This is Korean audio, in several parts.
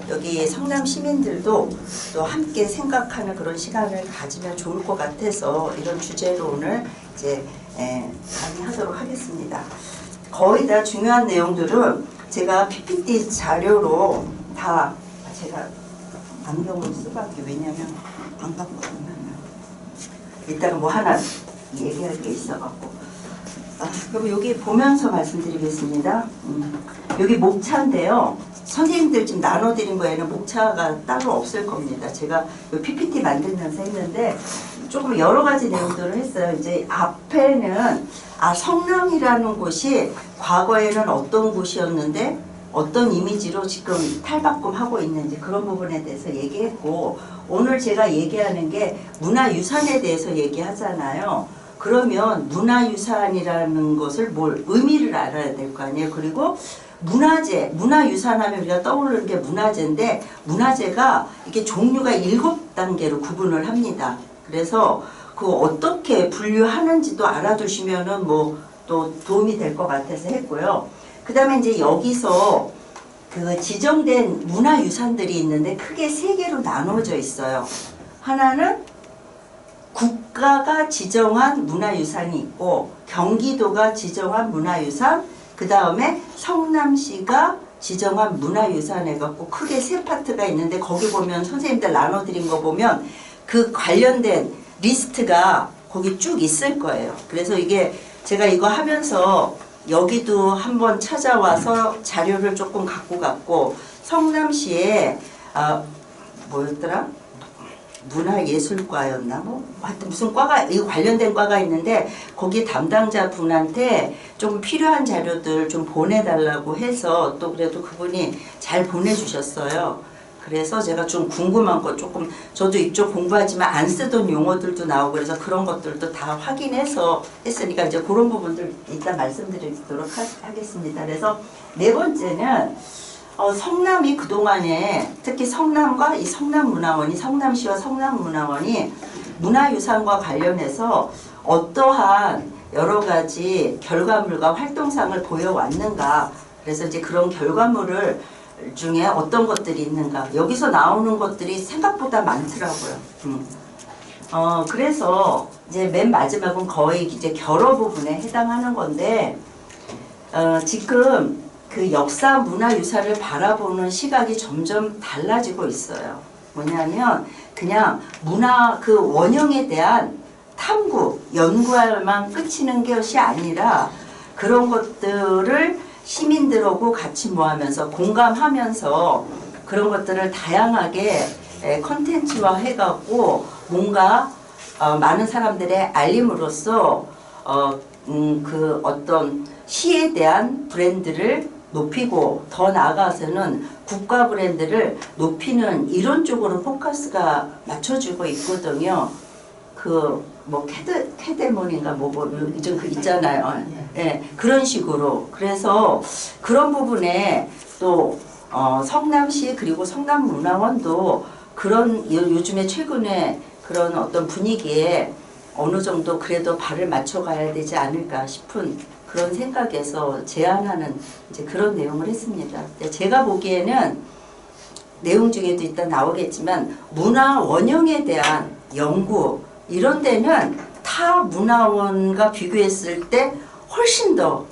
여기 성남 시민들도 또 함께 생각하는 그런 시간을 가지면 좋을 것 같아서 이런 주제로 오늘 이제 강의하도록 하겠습니다. 거의 다 중요한 내용들은 제가 PPT 자료로 다 제가 안경을 써봤기 왜냐면 안 갖고 오면 이따가 뭐 하나 얘기할 게 있어갖고 그럼 여기 보면서 말씀드리겠습니다. 여기 목차인데요. 선생님들 지금 나눠드린 거에는 목차가 따로 없을 겁니다. 제가 PPT 만들면서 했는데 조금 여러 가지 내용들을 했어요. 이제 앞에는 성남이라는 곳이 과거에는 어떤 곳이었는데 어떤 이미지로 지금 탈바꿈하고 있는지 그런 부분에 대해서 얘기했고, 오늘 제가 얘기하는 게 문화유산에 대해서 얘기하잖아요. 그러면 문화유산이라는 것을 뭘 의미를 알아야 될 거 아니에요. 그리고 문화재, 문화유산 하면 우리가 떠오르는 게 문화재인데 문화재가 이게 종류가 7단계로 구분을 합니다. 그래서 그 어떻게 분류하는지도 알아두시면은 뭐 또 도움이 될 것 같아서 했고요. 그 다음에 이제 여기서 그 지정된 문화유산들이 있는데 크게 3개로 나눠져 있어요. 하나는 국가가 지정한 문화유산이 있고, 경기도가 지정한 문화유산, 그 다음에 성남시가 지정한 문화유산 해갖고 크게 3파트가 있는데, 거기 보면 선생님들 나눠드린 거 보면 그 관련된 리스트가 거기 쭉 있을 거예요. 그래서 이게 제가 이거 하면서 여기도 한번 찾아와서 자료를 조금 갖고 갔고, 성남시에 뭐였더라? 문화예술과였나? 뭐 하여튼 무슨 과가 이 관련된 과가 있는데 거기 담당자 분한테 좀 필요한 자료들 좀 보내달라고 해서 또 그래도 그분이 잘 보내주셨어요. 그래서 제가 좀 궁금한 거 조금, 저도 이쪽 공부하지만 안 쓰던 용어들도 나오고 그래서 그런 것들도 다 확인해서 했으니까 이제 그런 부분들 이따 말씀드리도록 하겠습니다. 그래서 4번째는 성남이 그동안에 특히 성남과 이 성남문화원이, 성남시와 성남문화원이 문화유산과 관련해서 어떠한 여러 가지 결과물과 활동상을 보여왔는가, 그래서 이제 그런 결과물을 중에 어떤 것들이 있는가, 여기서 나오는 것들이 생각보다 많더라고요. 그래서 이제 맨 마지막은 거의 이제 결어 부분에 해당하는 건데, 지금 그 역사 문화유산을 바라보는 시각이 점점 달라지고 있어요. 뭐냐면 그냥 문화 그 원형에 대한 탐구, 연구할만 끝이는 것이 아니라 그런 것들을 시민들하고 같이 모하면서 공감하면서 그런 것들을 다양하게 컨텐츠화 해갖고 뭔가 많은 사람들의 알림으로써 그 어떤 시에 대한 브랜드를 높이고 더 나아가서는 국가 브랜드를 높이는 이런 쪽으로 포커스가 맞춰지고 있거든요. 그 뭐 캐데몬인가 뭐 좀 그 있잖아요. 예, 그런 식으로. 그래서 그런 부분에 또 성남시 그리고 성남문화원도 그런 요즘에 최근에 그런 어떤 분위기에 어느 정도 그래도 발을 맞춰가야 되지 않을까 싶은 그런 생각에서 제안하는 이제 그런 내용을 했습니다. 제가 보기에는 내용 중에도 일단 나오겠지만 문화 원형에 대한 연구 이런 데는 타 문화원과 비교했을 때 훨씬 더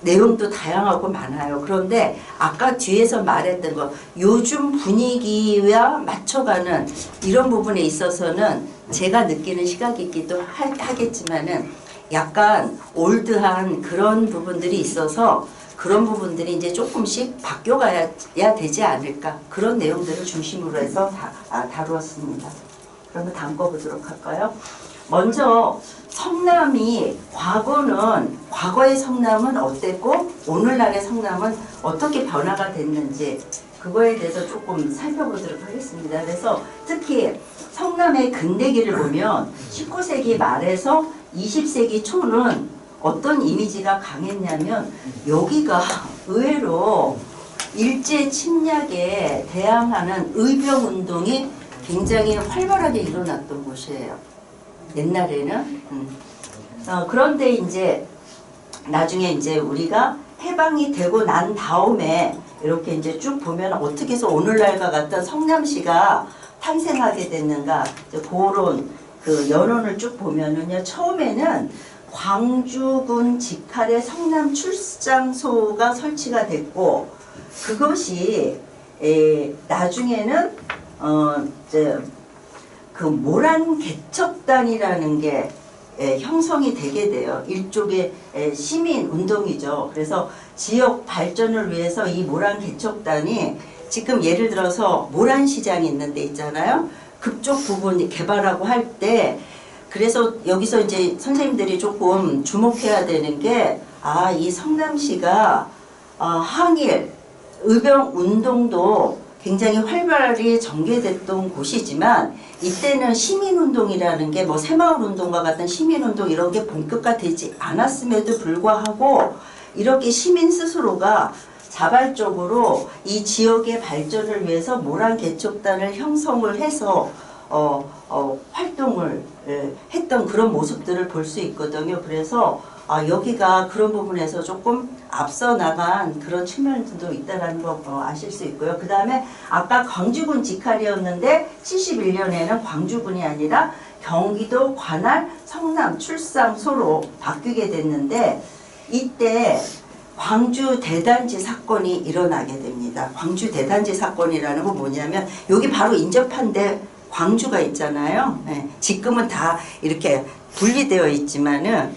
내용도 다양하고 많아요. 그런데 아까 뒤에서 말했던 거 요즘 분위기와 맞춰가는 이런 부분에 있어서는 제가 느끼는 시각이기도 하겠지만은 약간 올드한 그런 부분들이 있어서 그런 부분들이 이제 조금씩 바뀌어가야 되지 않을까, 그런 내용들을 중심으로 해서 다루었습니다. 그러면 다음 거 보도록 할까요? 먼저 성남이 과거의 성남은 어땠고 오늘날의 성남은 어떻게 변화가 됐는지 그거에 대해서 조금 살펴보도록 하겠습니다. 그래서 특히 성남의 근대기를 보면 19세기 말에서 20세기 초는 어떤 이미지가 강했냐면 여기가 의외로 일제 침략에 대항하는 의병운동이 굉장히 활발하게 일어났던 곳이에요. 옛날에는. 그런데 이제 나중에 이제 우리가 해방이 되고 난 다음에 이렇게 이제 쭉 보면 어떻게 해서 오늘날과 같은 성남시가 탄생하게 됐는가 이제 그런 그 연원을 쭉 보면은요. 처음에는 광주군 직할의 성남 출장소가 설치가 됐고 그것이 나중에는 이제 그 모란 개척단이라는 게 형성이 되게 돼요. 일종의 시민 운동이죠. 그래서 지역 발전을 위해서 이 모란 개척단이 지금 예를 들어서 모란시장이 있는 데 있잖아요. 그쪽 부분 개발하고 할 때 그래서 여기서 이제 선생님들이 조금 주목해야 되는 게 이 성남시가 항일 의병 운동도 굉장히 활발히 전개됐던 곳이지만 이때는 시민운동이라는 게 뭐 새마을운동과 같은 시민운동 이런 게 본격화되지 않았음에도 불구하고 이렇게 시민 스스로가 자발적으로 이 지역의 발전을 위해서 모란 개척단을 형성을 해서 활동을 했던 그런 모습들을 볼 수 있거든요. 그래서 여기가 그런 부분에서 조금 앞서 나간 그런 측면도 있다는 거 아실 수 있고요. 그 다음에 아까 광주군 직할이었는데 71년에는 광주군이 아니라 경기도 관할 성남 출장소로 바뀌게 됐는데 이때 광주 대단지 사건이 일어나게 됩니다. 광주 대단지 사건이라는 건 뭐냐면 여기 바로 인접한데 광주가 있잖아요. 네. 지금은 다 이렇게 분리되어 있지만은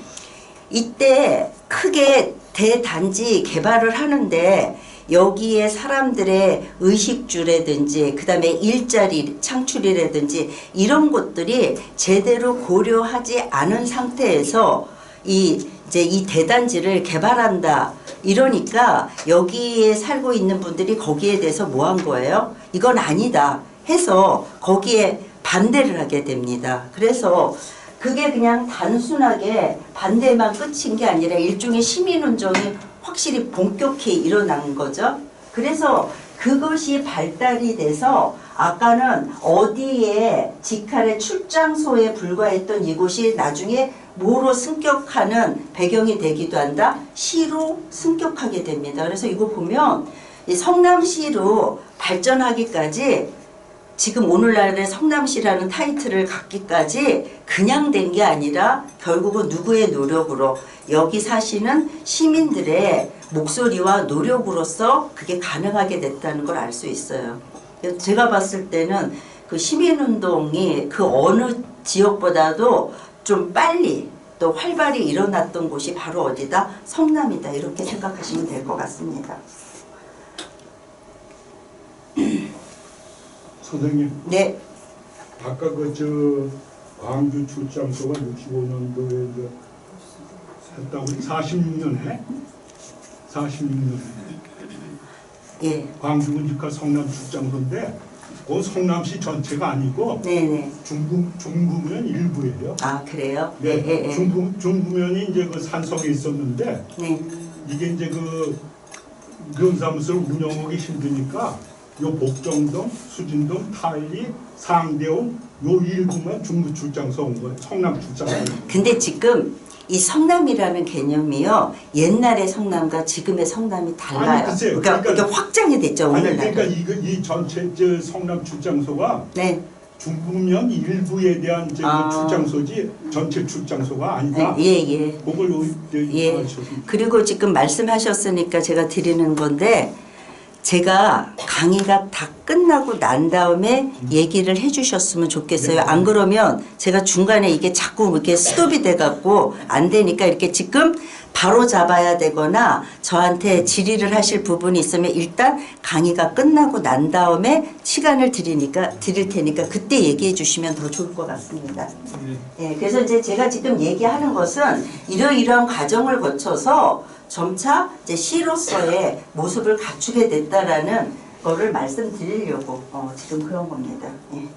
이때 크게 대단지 개발을 하는데 여기에 사람들의 의식주라든지 그 다음에 일자리 창출이라든지 이런 것들이 제대로 고려하지 않은 상태에서 이제 이 대단지를 개발한다 이러니까 여기에 살고 있는 분들이 거기에 대해서 뭐 한 거예요? 이건 아니다 해서 거기에 반대를 하게 됩니다. 그래서 그게 그냥 단순하게 반대만 끝인 게 아니라 일종의 시민운동이 확실히 본격히 일어난 거죠. 그래서 그것이 발달이 돼서 아까는 어디에 직할의 출장소에 불과했던 이곳이 나중에 뭐로 승격하는 배경이 되기도 한다? 시로 승격하게 됩니다. 그래서 이거 보면 이 성남시로 발전하기까지 지금 오늘날의 성남시라는 타이틀을 갖기까지 그냥 된 게 아니라 결국은 누구의 노력으로 여기 사시는 시민들의 목소리와 노력으로서 그게 가능하게 됐다는 걸 알 수 있어요. 제가 봤을 때는 그 시민운동이 그 어느 지역보다도 좀 빨리 또 활발히 일어났던 곳이 바로 어디다? 성남이다. 이렇게 생각하시면 될 것 같습니다. 선생님. 네. 아까 광주 출장소가 65년도에 했다고 46년에 예. 광주군 직할 성남 출장소인데 그 성남시 전체가 아니고 네네. 중부면 일부예요. 아 그래요? 네. 예, 예. 중부면이 이제 그 산성에 있었는데 네. 이게 이제 그 면사무소를 운영하기 힘드니까 요 복정동, 수진동, 타일리, 상대원 요 일부만 중부 출장소 온 거예요. 성남 출장소. 근데 지금 이 성남이라는 개념이요 옛날의 성남과 지금의 성남이 달라요. 아니, 글쎄요. 그러니까 확장이 됐죠 오늘날. 그러니까 이 전체 성남 출장소가 네. 중부면 일부에 대한 그 출장소지 전체 출장소가 아니다. 예. 그걸 예. 그리고 지금 말씀하셨으니까 제가 드리는 건데 제가 강의가 다 끝나고 난 다음에 얘기를 해주셨으면 좋겠어요. 네. 안 그러면 제가 중간에 이게 자꾸 이렇게 스톱이 돼갖고 안 되니까 이렇게 지금 바로 잡아야 되거나 저한테 질의를 하실 부분이 있으면 일단 강의가 끝나고 난 다음에 시간을 드릴 테니까 그때 얘기해 주시면 더 좋을 것 같습니다. 예, 그래서 이제 제가 지금 얘기하는 것은 이러이러한 과정을 거쳐서 점차 이제 시로서의 모습을 갖추게 됐다라는 거를 말씀드리려고 지금 그런 겁니다. 예.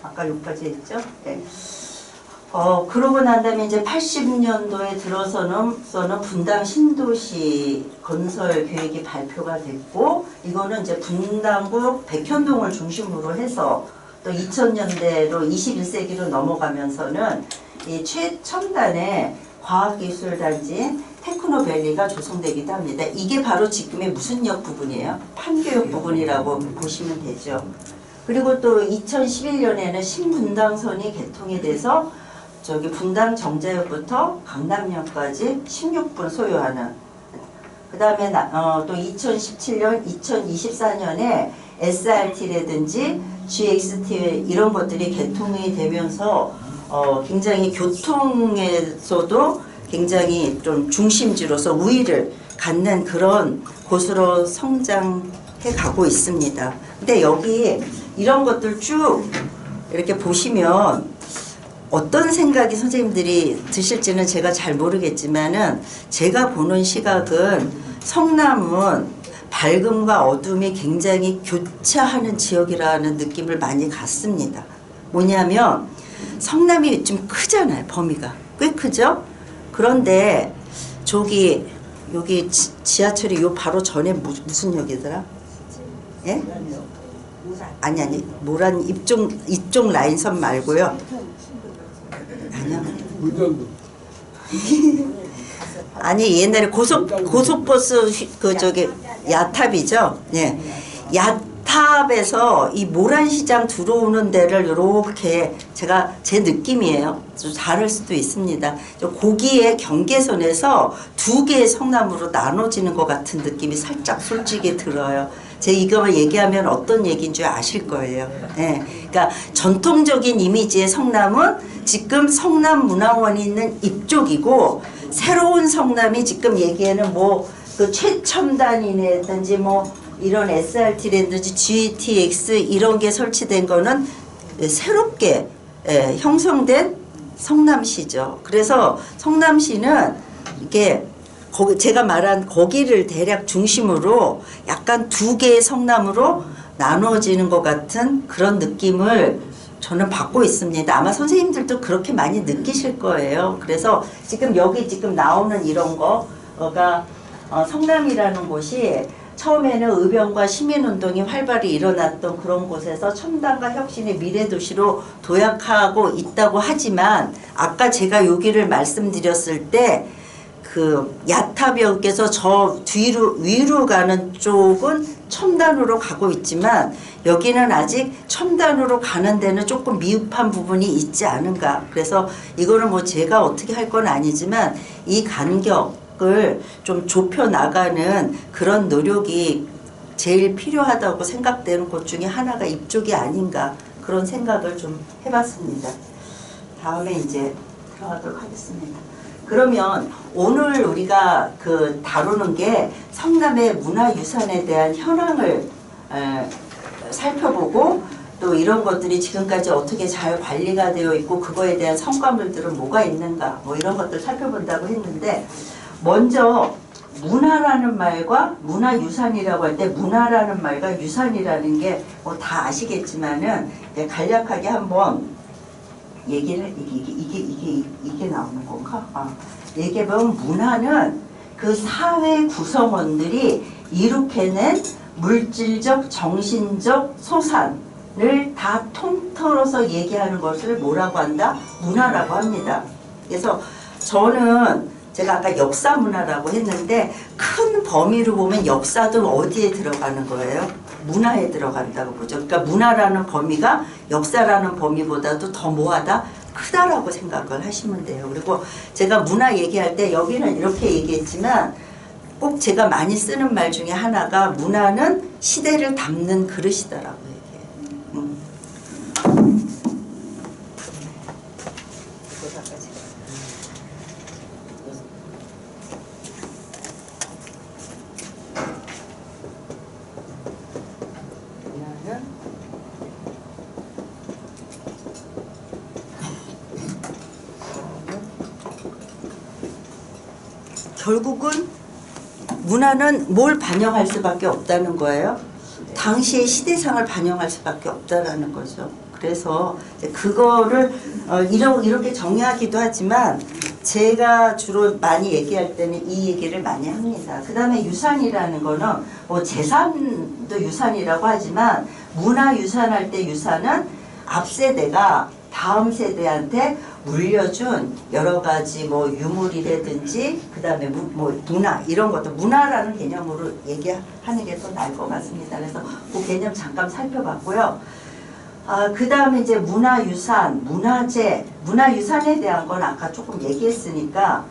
아까 여기까지 했죠? 네. 그러고 난 다음에 이제 80년도에 들어서는 분당 신도시 건설 계획이 발표가 됐고, 이거는 이제 분당구 백현동을 중심으로 해서 또 2000년대로 21세기로 넘어가면서는 이 최첨단의 과학기술단지인 테크노밸리가 조성되기도 합니다. 이게 바로 지금의 무슨 역 부분이에요? 판교역 부분이라고 보시면 되죠. 그리고 또 2011년에는 신분당선이 개통이 돼서 저기 분당 정자역부터 강남역까지 16분 소요하는, 그 다음에 또 2017년, 2024년에 SRT라든지 GXT 이런 것들이 개통이 되면서 굉장히 교통에서도 굉장히 좀 중심지로서 우위를 갖는 그런 곳으로 성장해 가고 있습니다. 근데 여기 이런 것들 쭉 이렇게 보시면 어떤 생각이 선생님들이 드실지는 제가 잘 모르겠지만은 제가 보는 시각은 성남은 밝음과 어둠이 굉장히 교차하는 지역이라는 느낌을 많이 갖습니다. 뭐냐면 성남이 좀 크잖아요. 범위가 꽤 크죠. 그런데 저기 여기 지하철이 요 바로 전에 무슨 역이더라? 예? 아니 모란 이쪽 라인선 말고요. 아니요. 아니 옛날에 고속버스 그 저기 야탑이죠. 예. 야탑에서 이 모란시장 들어오는 데를 이렇게 제가 제 느낌이에요. 좀 다를 수도 있습니다. 거기에 경계선에서 두 개의 성남으로 나눠지는 것 같은 느낌이 살짝 솔직히 들어요. 제가 이거 얘기하면 어떤 얘기인 줄 아실 거예요. 예. 그러니까 전통적인 이미지의 성남은 지금 성남문화원이 있는 이쪽이고, 새로운 성남이 지금 얘기에는 뭐 그 최첨단이라든지 뭐 이런 SRT라든지 GTX 이런 게 설치된 거는 새롭게 형성된 성남시죠. 그래서 성남시는 이게 거기 제가 말한 거기를 대략 중심으로 약간 두 개의 성남으로 나눠지는 것 같은 그런 느낌을 저는 받고 있습니다. 아마 선생님들도 그렇게 많이 느끼실 거예요. 그래서 지금 여기 지금 나오는 이런 거가 성남이라는 곳이 처음에는 의병과 시민운동이 활발히 일어났던 그런 곳에서 첨단과 혁신의 미래도시로 도약하고 있다고 하지만, 아까 제가 여기를 말씀드렸을 때 그 야탑역에서 저 위로 가는 쪽은 첨단으로 가고 있지만 여기는 아직 첨단으로 가는 데는 조금 미흡한 부분이 있지 않은가. 그래서 이거는 뭐 제가 어떻게 할 건 아니지만 이 간격을 좀 좁혀 나가는 그런 노력이 제일 필요하다고 생각되는 곳 중에 하나가 이쪽이 아닌가, 그런 생각을 좀 해봤습니다. 다음에 이제 들어가도록 하겠습니다. 그러면 오늘 우리가 그 다루는 게 성남의 문화유산에 대한 현황을 살펴보고, 또 이런 것들이 지금까지 어떻게 잘 관리가 되어 있고 그거에 대한 성과물들은 뭐가 있는가, 뭐 이런 것들 살펴본다고 했는데, 먼저 문화라는 말과 문화유산이라고 할 때 문화라는 말과 유산이라는 게 뭐 다 아시겠지만은 간략하게 한번 얘기를 이게 나오는 건가? 얘기해보면 문화는 그 사회 구성원들이 이룩해낸 물질적, 정신적 소산을 다 통틀어서 얘기하는 것을 뭐라고 한다? 문화라고 합니다. 그래서 저는 제가 아까 역사 문화라고 했는데 큰 범위로 보면 역사도 어디에 들어가는 거예요? 문화에 들어간다고 보죠. 그러니까 문화라는 범위가 역사라는 범위보다도 더 뭐하다? 크다라고 생각을 하시면 돼요. 그리고 제가 문화 얘기할 때 여기는 이렇게 얘기했지만 꼭 제가 많이 쓰는 말 중에 하나가 문화는 시대를 담는 그릇이다라고 얘기해요. 결국은 문화는 뭘 반영할 수밖에 없다는 거예요. 당시의 시대상을 반영할 수밖에 없다라는 거죠. 그래서 그거를 이렇게 정의하기도 하지만 제가 주로 많이 얘기할 때는 이 얘기를 많이 합니다. 그 다음에 유산이라는 거는 뭐 재산도 유산이라고 하지만 문화유산 할 때 유산은 앞 세대가 다음 세대한테 물려준 여러 가지 뭐 유물이라든지 그다음에 뭐 문화 이런 것도 문화라는 개념으로 얘기하는 게 더 나을 것 같습니다. 그래서 그 개념 잠깐 살펴봤고요. 그다음에 이제 문화유산, 문화재, 문화유산에 대한 건 아까 조금 얘기했으니까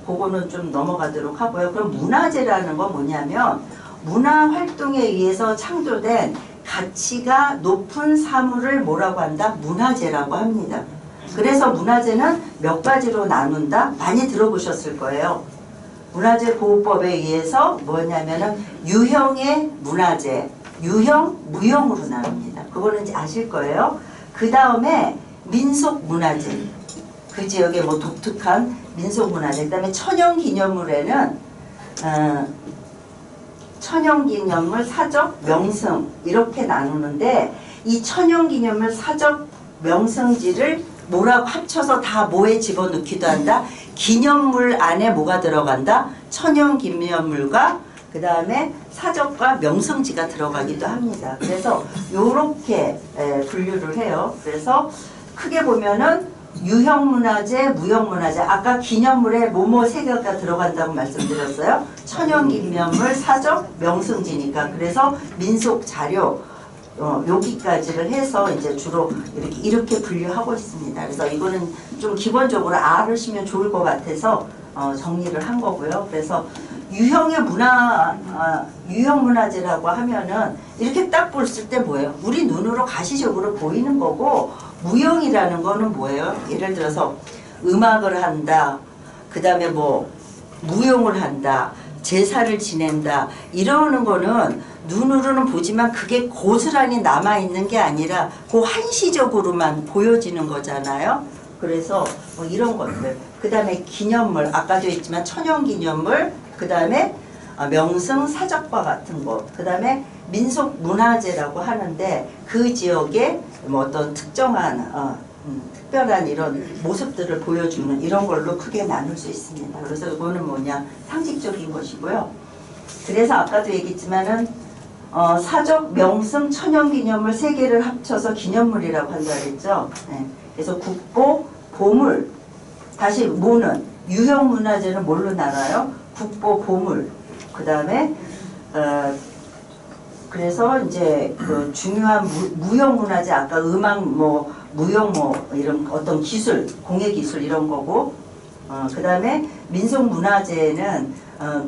그거는 좀 넘어가도록 하고요. 그럼 문화재라는 건 뭐냐면 문화활동에 의해서 창조된 가치가 높은 사물을 뭐라고 한다? 문화재라고 합니다. 그래서 문화재는 몇 가지로 나눈다? 많이 들어보셨을 거예요. 문화재 보호법에 의해서 뭐냐면은 유형의 문화재, 유형, 무형으로 나눕니다. 그거는 이제 아실 거예요. 그 다음에 민속 문화재, 그 지역의 뭐 독특한 민속 문화재. 그 다음에 천연기념물에는 천연기념물, 사적, 명승 이렇게 나누는데 이 천연기념물, 사적, 명승지를 뭐라고 합쳐서 다 뭐에 집어넣기도 한다. 기념물 안에 뭐가 들어간다? 천연기념물과 그 다음에 사적과 명성지가 들어가기도 합니다. 그래서 요렇게 분류를 해요. 그래서 크게 보면은 유형문화재, 무형문화재. 아까 기념물에 뭐뭐 세 개가 들어간다고 말씀드렸어요. 천연기념물, 사적, 명승지니까. 그래서 민속자료 여기까지를 해서 이제 주로 이렇게 분류하고 있습니다. 그래서 이거는 좀 기본적으로 알으시면 좋을 것 같아서 정리를 한 거고요. 그래서 유형의 유형 문화재라고 하면은 이렇게 딱 봤을 때 뭐예요? 우리 눈으로 가시적으로 보이는 거고, 무형이라는 거는 뭐예요? 예를 들어서 음악을 한다, 그 다음에 뭐 무용을 한다, 제사를 지낸다 이러는 거는 눈으로는 보지만 그게 고스란히 남아있는 게 아니라 그 한시적으로만 보여지는 거잖아요. 그래서 뭐 이런 것들, 그 다음에 기념물, 아까도 했지만 천연기념물, 그 다음에 명승 사적과 같은 것, 그 다음에 민속문화재라고 하는데 그 지역에 뭐 어떤 특정한 특별한 이런 모습들을 보여주는 이런 걸로 크게 나눌 수 있습니다. 그래서 이거는 뭐냐, 상식적인 것이고요. 그래서 아까도 얘기했지만은 사적, 명승, 천연기념물 세 개를 합쳐서 기념물이라고 한다 그랬죠. 네. 그래서 국보, 보물, 다시 뭐는 유형문화재는 뭘로 나눠요? 국보, 보물, 그 다음에 그래서 이제 그 중요한 무형문화재, 아까 음악 뭐 무용 뭐 이런 어떤 기술, 공예 기술 이런 거고, 그 다음에 민속문화재는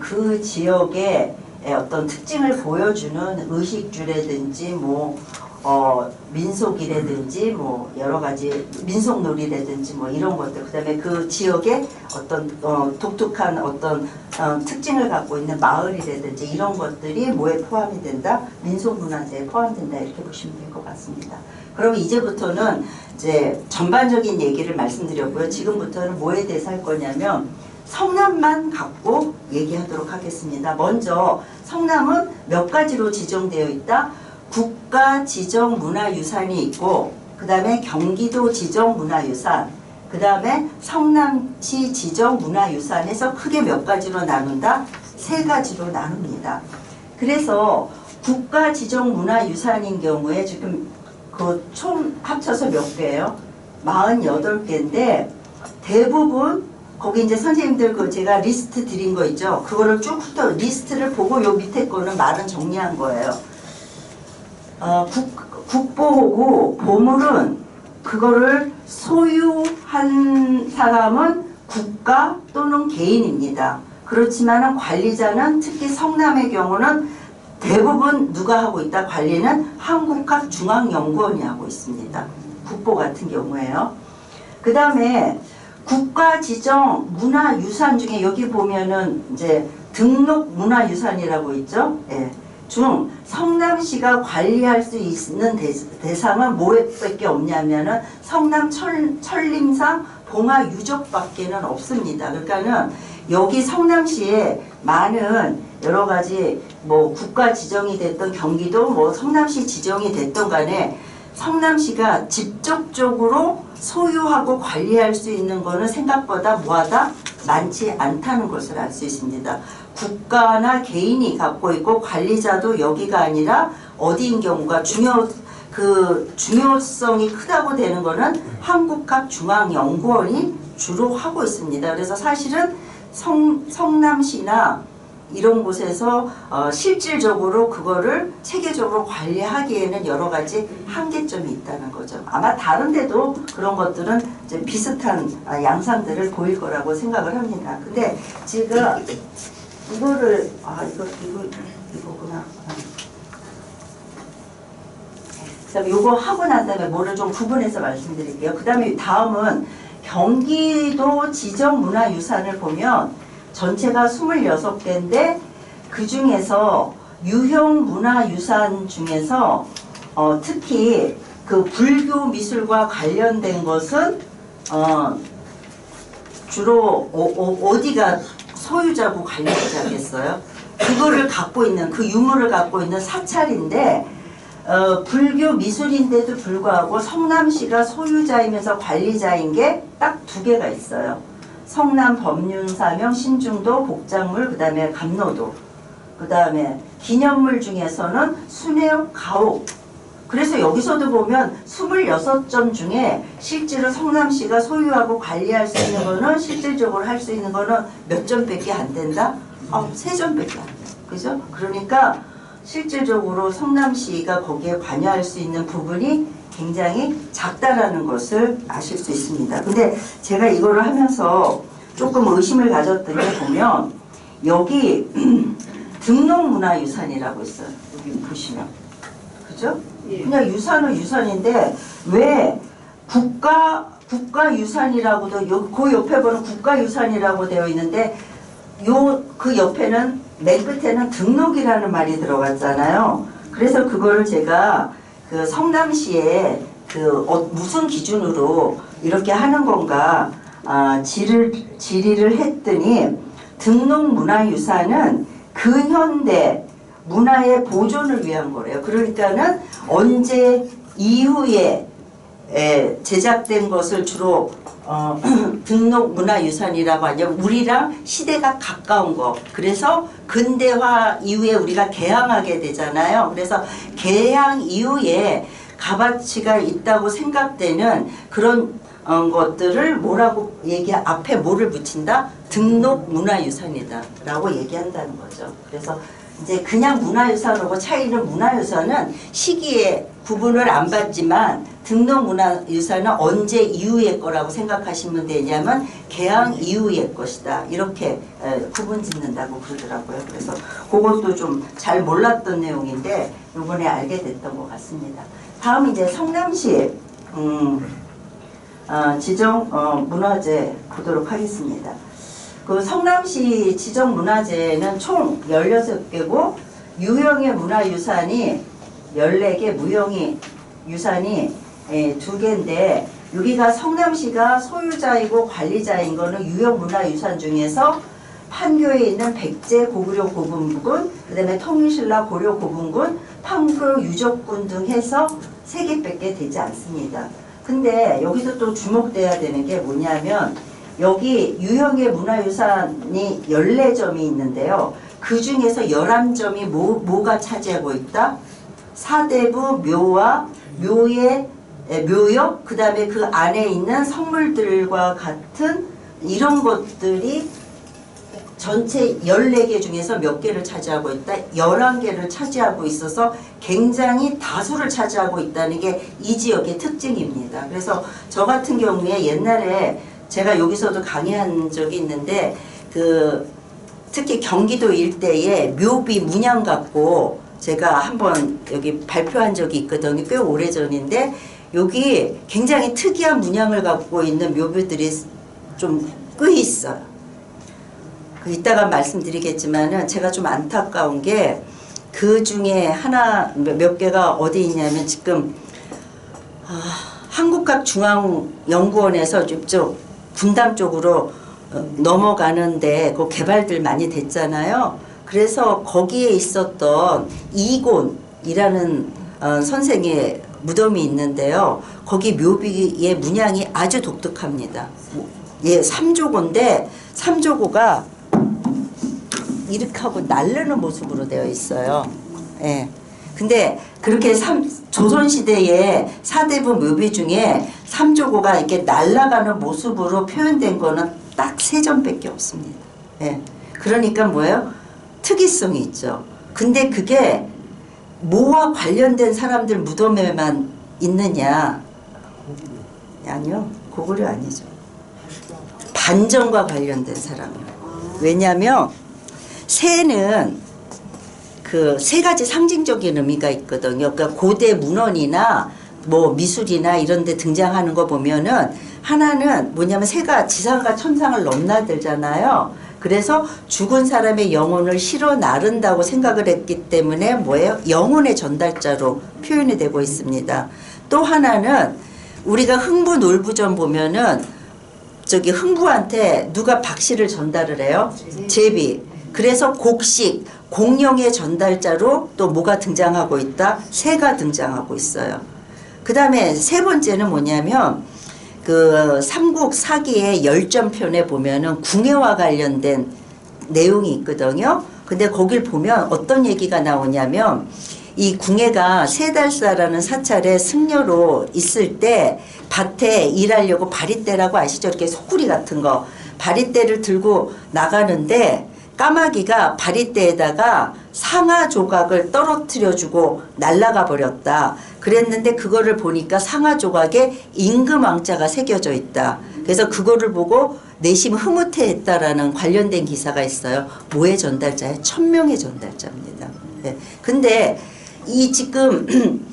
그 지역의 어떤 특징을 보여주는 의식주라든지 뭐 민속이라든지 뭐 여러 가지 민속놀이라든지 뭐 이런 것들, 그 다음에 그 지역의 어떤 독특한 어떤 특징을 갖고 있는 마을이라든지 이런 것들이 뭐에 포함이 된다? 민속문화재에 포함된다, 이렇게 보시면 될 것 같습니다. 그럼 이제부터는 이제 전반적인 얘기를 말씀드렸고요. 지금부터는 뭐에 대해서 할 거냐면 성남만 갖고 얘기하도록 하겠습니다. 먼저 성남은 몇 가지로 지정되어 있다? 국가 지정 문화유산이 있고, 그 다음에 경기도 지정 문화유산, 그 다음에 성남시 지정 문화유산에서 크게 몇 가지로 나눈다? 세 가지로 나눕니다. 그래서 국가 지정 문화유산인 경우에 지금 그 총 합쳐서 몇 개예요? 48개인데 대부분 거기 이제 선생님들 그 제가 리스트 드린 거 있죠? 그거를 쭉 훑어 리스트를 보고 요 밑에 거는 말은 정리한 거예요. 국보호구, 보물은 그거를 소유한 사람은 국가 또는 개인입니다. 그렇지만 관리자는 특히 성남의 경우는 대부분 누가 하고 있다? 관리는 한국학중앙연구원이 하고 있습니다. 국보 같은 경우에요. 그 다음에 국가 지정 문화유산 중에 여기 보면은 이제 등록 문화유산이라고 있죠. 예. 중 성남시가 관리할 수 있는 대상은 뭐밖에 없냐면은 성남 천림상 봉화유적밖에는 없습니다. 그러니까는 여기 성남시에 많은 여러 가지 뭐 국가 지정이 됐던 경기도 뭐 성남시 지정이 됐던 간에 성남시가 직접적으로 소유하고 관리할 수 있는 거는 생각보다 뭐하다? 많지 않다는 것을 알 수 있습니다. 국가나 개인이 갖고 있고 관리자도 여기가 아니라 어디인 경우가 중요성이 크다고 되는 거는 한국학중앙연구원이 주로 하고 있습니다. 그래서 사실은 성남시나 이런 곳에서 실질적으로 그거를 체계적으로 관리하기에는 여러 가지 한계점이 있다는 거죠. 아마 다른 데도 그런 것들은 이제 비슷한 양상들을 보일 거라고 생각을 합니다. 근데 제가 이거를 이거구나. 그다음에 요거 하고 난 다음에 뭐를 좀 구분해서 말씀드릴게요. 그다음에 다음은 경기도 지정문화유산을 보면 전체가 26개인데 그 중에서 유형문화유산 중에서 특히 그 불교 미술과 관련된 것은 주로 어디가 소유자고 관리자겠어요? 그거를 갖고 있는 그 유물을 갖고 있는 사찰인데 불교 미술인데도 불구하고 성남시가 소유자이면서 관리자인 게 딱 2개가 있어요. 성남 법륜사명, 신중도, 복장물, 그 다음에 감로도, 그 다음에 기념물 중에서는 순회역, 가옥. 그래서 여기서도 보면 26점 중에 실제로 성남시가 소유하고 관리할 수 있는 거는 실질적으로 할 수 있는 거는 몇 점밖에 안 된다? 3점밖에 안 돼. 그죠? 그러니까 실질적으로 성남시가 거기에 관여할 수 있는 부분이 굉장히 작다라는 것을 아실 수 있습니다. 근데 제가 이거를 하면서 조금 의심을 가졌던 게 보면 여기 등록문화유산이라고 있어요. 여기 보시면. 그죠? 그냥 유산은 유산인데 왜 국가유산이라고도 그 옆에 보면 국가유산이라고 되어 있는데 그 옆에는 맨 끝에는 등록이라는 말이 들어갔잖아요. 그래서 그거를 제가 그 성남시에 무슨 기준으로 이렇게 하는 건가 질의를 했더니 등록문화유산은 근현대 문화의 보존을 위한 거래요. 그러니까는 언제 이후에 제작된 것을 주로 등록문화유산이라고 하죠. 우리랑 시대가 가까운 거. 그래서 근대화 이후에 우리가 개항하게 되잖아요. 그래서 개항 이후에 값어치가 있다고 생각되는 그런 것들을 뭐라고 앞에 뭐를 붙인다? 등록문화유산이다 라고 얘기한다는 거죠. 그래서 이제 그냥 문화유산하고 차이는 문화유산은 시기에 구분을 안 받지만 등록문화유산은 언제 이후의 거라고 생각하시면 되냐면 개항 이후의 것이다. 이렇게 구분 짓는다고 그러더라고요. 그래서 그것도 좀 잘 몰랐던 내용인데 이번에 알게 됐던 것 같습니다. 다음 이제 성남시 지정 문화재 보도록 하겠습니다. 그 성남시 지정문화재는 총 16개고 유형의 문화유산이 14개, 무형의 유산이 2개인데 여기가 성남시가 소유자이고 관리자인 거는 유형문화유산 중에서 판교에 있는 백제 고구려 고분군, 그 다음에 통일신라 고려 고분군, 판교 유적군 등 해서 3개밖에 되지 않습니다. 근데 여기서 또 주목돼야 되는 게 뭐냐면 여기 유형의 문화유산이 14점이 있는데요. 그 중에서 11점이 뭐가 차지하고 있다? 사대부 묘와 묘역, 그 다음에 그 안에 있는 성물들과 같은 이런 것들이 전체 14개 중에서 몇 개를 차지하고 있다? 11개를 차지하고 있어서 굉장히 다수를 차지하고 있다는 게 이 지역의 특징입니다. 그래서 저 같은 경우에 옛날에 제가 여기서도 강의한 적이 있는데 특히 경기도 일대에 묘비 문양 갖고 제가 한번 여기 발표한 적이 있거든요. 꽤 오래전인데 여기 굉장히 특이한 문양을 갖고 있는 묘비들이 좀 꽤 있어요. 이따가 말씀드리겠지만은 제가 좀 안타까운 게 그 중에 몇 개가 어디 있냐면 지금 한국학중앙연구원에서 이쪽 분당 쪽으로 넘어가는데 그 개발들 많이 됐잖아요. 그래서 거기에 있었던 이곤이라는 선생의 무덤이 있는데요. 거기 묘비의 문양이 아주 독특합니다. 예, 삼조고인데 삼조고가 이렇게 하고 날르는 모습으로 되어 있어요. 예. 근데 그렇게 조선시대의 사대부 묘비 중에 삼조고가 이렇게 날아가는 모습으로 표현된 거는 딱 세 점밖에 없습니다. 예. 그러니까 뭐예요? 특이성이 있죠. 근데 그게 뭐와 관련된 사람들 무덤에만 있느냐? 아니요. 고구려 아니죠. 반정과 관련된 사람이에요. 왜냐하면 새는 그 세 가지 상징적인 의미가 있거든요. 그러니까 고대 문헌이나 뭐 미술이나 이런 데 등장하는 거 보면은 하나는 뭐냐면 새가 지상과 천상을 넘나들잖아요. 그래서 죽은 사람의 영혼을 실어 나른다고 생각을 했기 때문에 뭐예요? 영혼의 전달자로 표현이 되고 있습니다. 또 하나는 우리가 흥부 놀부전 보면은 저기 흥부한테 누가 박씨를 전달을 해요? 제비. 그래서 곡식, 공룡의 전달자로 또 뭐가 등장하고 있다? 새가 등장하고 있어요. 그 다음에 세 번째는 뭐냐면 그 삼국 사기의 열전편에 보면은 궁예와 관련된 내용이 있거든요. 근데 거길 보면 어떤 얘기가 나오냐면 이 궁예가 세달사라는 사찰에 승려로 있을 때 밭에 일하려고 바리떼라고 아시죠? 이렇게 소쿠리 같은 거 바리떼를 들고 나가는데 까마귀가 바리떼에다가 상아 조각을 떨어뜨려주고 날아가 버렸다. 그랬는데 그거를 보니까 상아 조각에 임금왕자가 새겨져 있다. 그래서 그거를 보고 내심 흐뭇해했다라는 관련된 기사가 있어요. 뭐의 전달자예요? 천명의 전달자입니다. 네. 근데 이 지금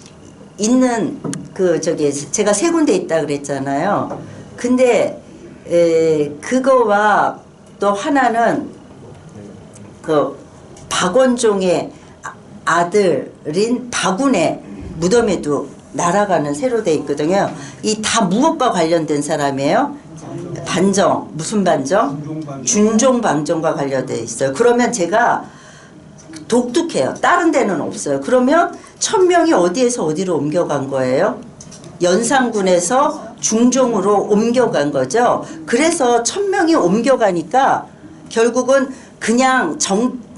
있는 그 저기 제가 세 군데 있다 그랬잖아요. 근데 그거와 또 하나는 그 박원종의 아들인 박운의 무덤에도 날아가는 새로 돼 있거든요. 이 다 무엇과 관련된 사람이에요? 반정. 무슨 반정? 준종방정과 관련돼 있어요. 그러면 제가 독특해요. 다른 데는 없어요. 그러면 천명이 어디에서 어디로 옮겨간 거예요? 연산군에서 중종으로 옮겨간 거죠. 그래서 천명이 옮겨가니까 결국은 그냥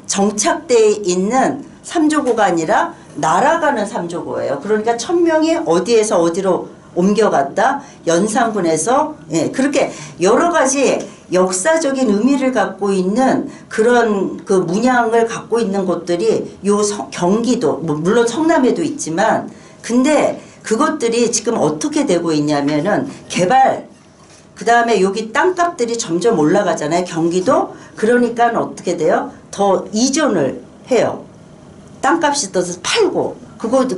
정착되어 있는 삼조고가 아니라 날아가는 삼조고예요. 그러니까 천명이 어디에서 어디로 옮겨갔다? 연산군에서 그렇게 여러 가지 역사적인 의미를 갖고 있는 그런 그 문양을 갖고 있는 곳들이 요 경기도 물론 성남에도 있지만 근데 그것들이 지금 어떻게 되고 있냐면은 개발 그 다음에 여기 땅값들이 점점 올라가잖아요. 경기도. 그러니까 어떻게 돼요? 더 이전을 해요. 땅값이 떠서 팔고.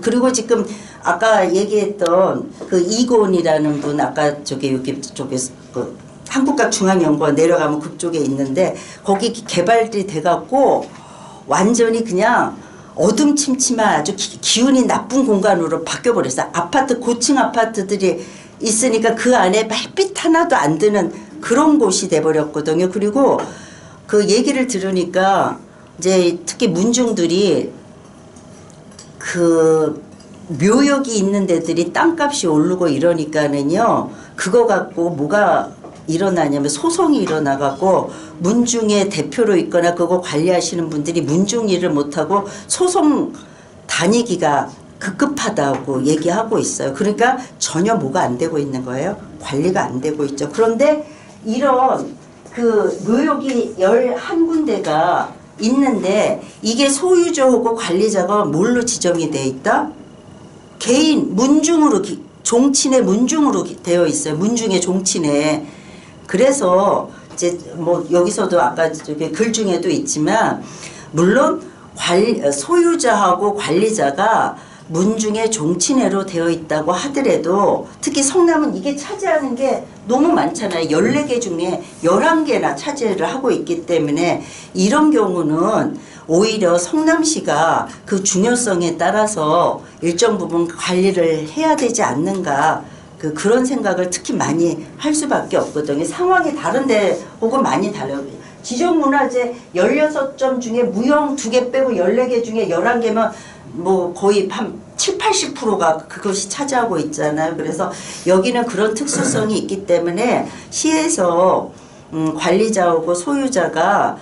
그리고 지금 아까 얘기했던 그 이고은이라는 분 아까 여기 쪽에 그 한국과학중앙연구원 내려가면 그쪽에 있는데 거기 개발이 돼갖고 완전히 그냥 어둠침침한 아주 기운이 나쁜 공간으로 바뀌어버렸어요. 아파트 고층 아파트들이 있으니까 그 안에 햇빛 하나도 안 드는 그런 곳이 돼버렸거든요. 그리고 그 얘기를 들으니까 이제 특히 문중들이 그 묘역이 있는 데들이 땅값이 오르고 이러니까는요. 그거 갖고 뭐가 일어나냐면 소송이 일어나갖고 문중의 대표로 있거나 그거 관리하시는 분들이 문중 일을 못하고 소송 다니기가 급급하다고 얘기하고 있어요. 그러니까 전혀 뭐가 안 되고 있는 거예요. 관리가 안 되고 있죠. 그런데 이런 그 묘역이 11군데가 있는데 이게 소유주하고 관리자가 뭘로 지정이 돼 있다? 개인 문중으로 종친의 문중으로 되어 있어요. 문중의 종친에. 그래서 이제 뭐 여기서도 아까 저기 글 중에도 있지만 물론 소유자하고 관리자가 문중의 종친회로 되어 있다고 하더라도 특히 성남은 이게 차지하는 게 너무 많잖아요. 14개 중에 11개나 차지를 하고 있기 때문에 이런 경우는 오히려 성남시가 그 중요성에 따라서 일정 부분 관리를 해야 되지 않는가 그런 생각을 특히 많이 할 수밖에 없거든요. 상황이 다른데 혹은 많이 달라요. 지정문화재 16점 중에 무형 2개 빼고 14개 중에 11개면 뭐 거의 한 7, 80%가 그것이 차지하고 있잖아요. 그래서 여기는 그런 특수성이 있기 때문에 시에서 관리자하고 소유자가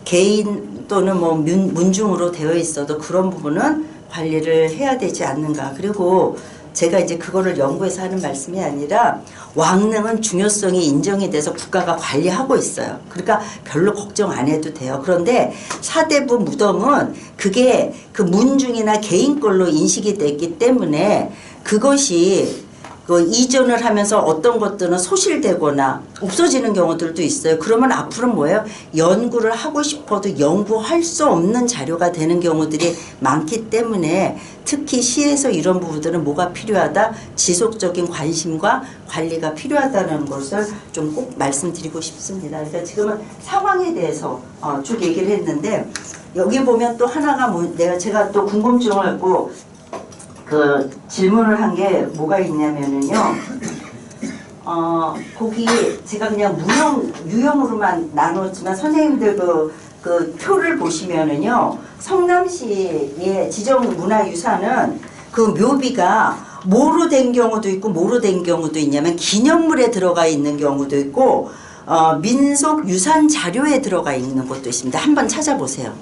개인 또는 뭐 문중으로 되어 있어도 그런 부분은 관리를 해야 되지 않는가. 그리고 제가 이제 그거를 연구해서 하는 말씀이 아니라 왕릉은 중요성이 인정이 돼서 국가가 관리하고 있어요. 그러니까 별로 걱정 안 해도 돼요. 그런데 사대부 무덤은 그게 그 문중이나 개인 걸로 인식이 됐기 때문에 그것이 그 이전을 하면서 어떤 것들은 소실되거나 없어지는 경우들도 있어요. 그러면 앞으로 뭐예요? 연구를 하고 싶어도 연구할 수 없는 자료가 되는 경우들이 많기 때문에 특히 시에서 이런 부분들은 뭐가 필요하다? 지속적인 관심과 관리가 필요하다는 것을 좀 꼭 말씀드리고 싶습니다. 그러니까 지금은 상황에 대해서 쭉 얘기를 했는데 여기 보면 또 하나가 제가 또 궁금증을 갖고 그 질문을 한 게 뭐가 있냐면은요. 거기 제가 그냥 유형으로만 나눴지만 선생님들 그 표를 보시면은요. 성남시의 지정문화유산은 그 묘비가 뭐로 된 경우도 있고 뭐로 된 경우도 있냐면 기념물에 들어가 있는 경우도 있고 민속유산 자료에 들어가 있는 것도 있습니다. 한번 찾아보세요.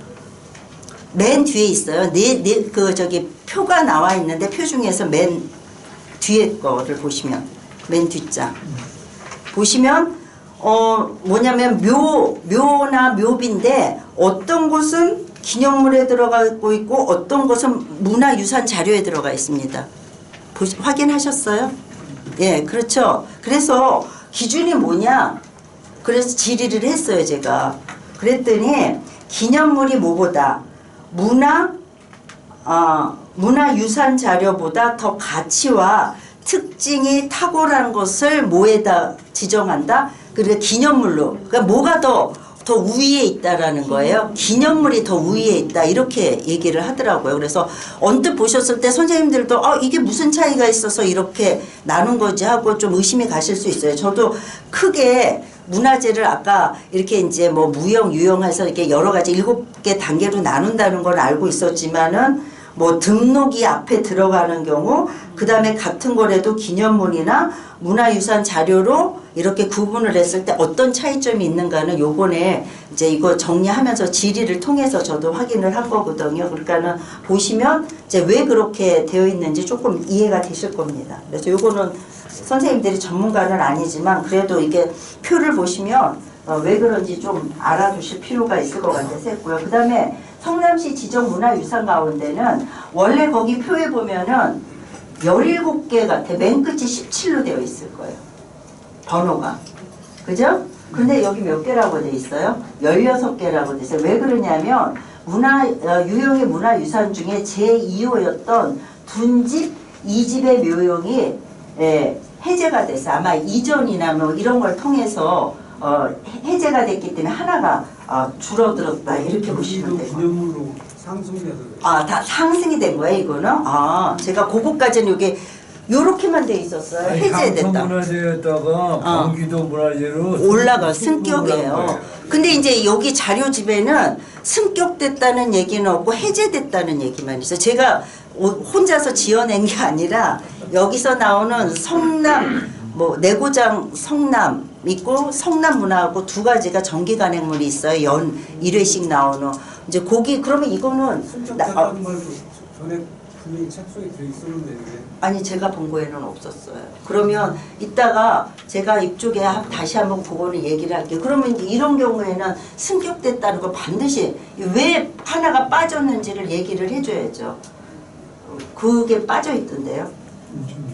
맨 뒤에 있어요. 저기 표가 나와 있는데 표 중에서 맨 뒤에 거를 보시면 맨 뒷장 보시면 뭐냐면 묘나 묘비인데 어떤 곳은 기념물에 들어가고 있고 어떤 곳은 문화유산 자료에 들어가 있습니다. 확인하셨어요? 예, 그렇죠. 그래서 기준이 뭐냐? 그래서 질의를 했어요, 제가. 그랬더니 기념물이 뭐보다 문화유산 자료보다 더 가치와 특징이 탁월한 것을 뭐에다 지정한다? 그러니까 기념물로. 그러니까 뭐가 더 우위에 있다라는 거예요. 기념물이 더 우위에 있다 이렇게 얘기를 하더라고요. 그래서 언뜻 보셨을 때 선생님들도 이게 무슨 차이가 있어서 이렇게 나눈 거지 하고 좀 의심이 가실 수 있어요. 저도 크게 문화재를 아까 이렇게 이제 뭐 무형, 유형해서 이렇게 여러 가지 7개 단계로 나눈다는 걸 알고 있었지만은 뭐 등록이 앞에 들어가는 경우 그 다음에 같은 거라도 기념물이나 문화유산 자료로 이렇게 구분을 했을 때 어떤 차이점이 있는가는 요번에 이제 이거 정리하면서 질의를 통해서 저도 확인을 한 거거든요. 그러니까는 보시면 이제 왜 그렇게 되어 있는지 조금 이해가 되실 겁니다. 그래서 요거는 선생님들이 전문가는 아니지만 그래도 이게 표를 보시면 왜 그런지 좀 알아두실 필요가 있을 것 같아서 했고요. 그 다음에 성남시 지정문화유산 가운데는 원래 거기 표에 보면은 17개 같아. 맨 끝이 17로 되어 있을 거예요. 번호가. 그죠? 근데 여기 몇 개라고 돼 있어요? 16개라고 돼 있어요. 왜 그러냐면 유형의 문화유산 중에 제2호였던 둔집, 2집의 묘용이 해제가 됐어요. 아마 이전이나 뭐 이런 걸 통해서 해제가 됐기 때문에 하나가 줄어들었다 이렇게 보시면 돼요. 기념물로 상승돼서 다 상승이 된 거예요 이거는? 제가 그거까지는 이게 요렇게만 돼 있었어요. 해제됐다. 강서문화재였다가 경기도 문화재로 올라가 승격이에요. 근데 이제 여기 자료집에는 승격됐다는 얘기는 없고 해제됐다는 얘기만 있어요. 제가 혼자서 지어낸 게 아니라 여기서 나오는 성남 내고장 성남 있고 성남문화하고 두 가지가 정기간행물이 있어요. 연 1회씩 나오는. 이제 거기 그러면 이거는 승격됐다는 말도 전에 분명히 책 속에 들어있었는데 이게 아니 제가 본 거에는 없었어요. 그러면 이따가 제가 이쪽에 다시 한번 그거는 얘기를 할게요. 그러면 이런 경우에는 승격됐다는 거 반드시 왜 하나가 빠졌는지를 얘기를 해줘야죠. 그게 빠져 있던데요.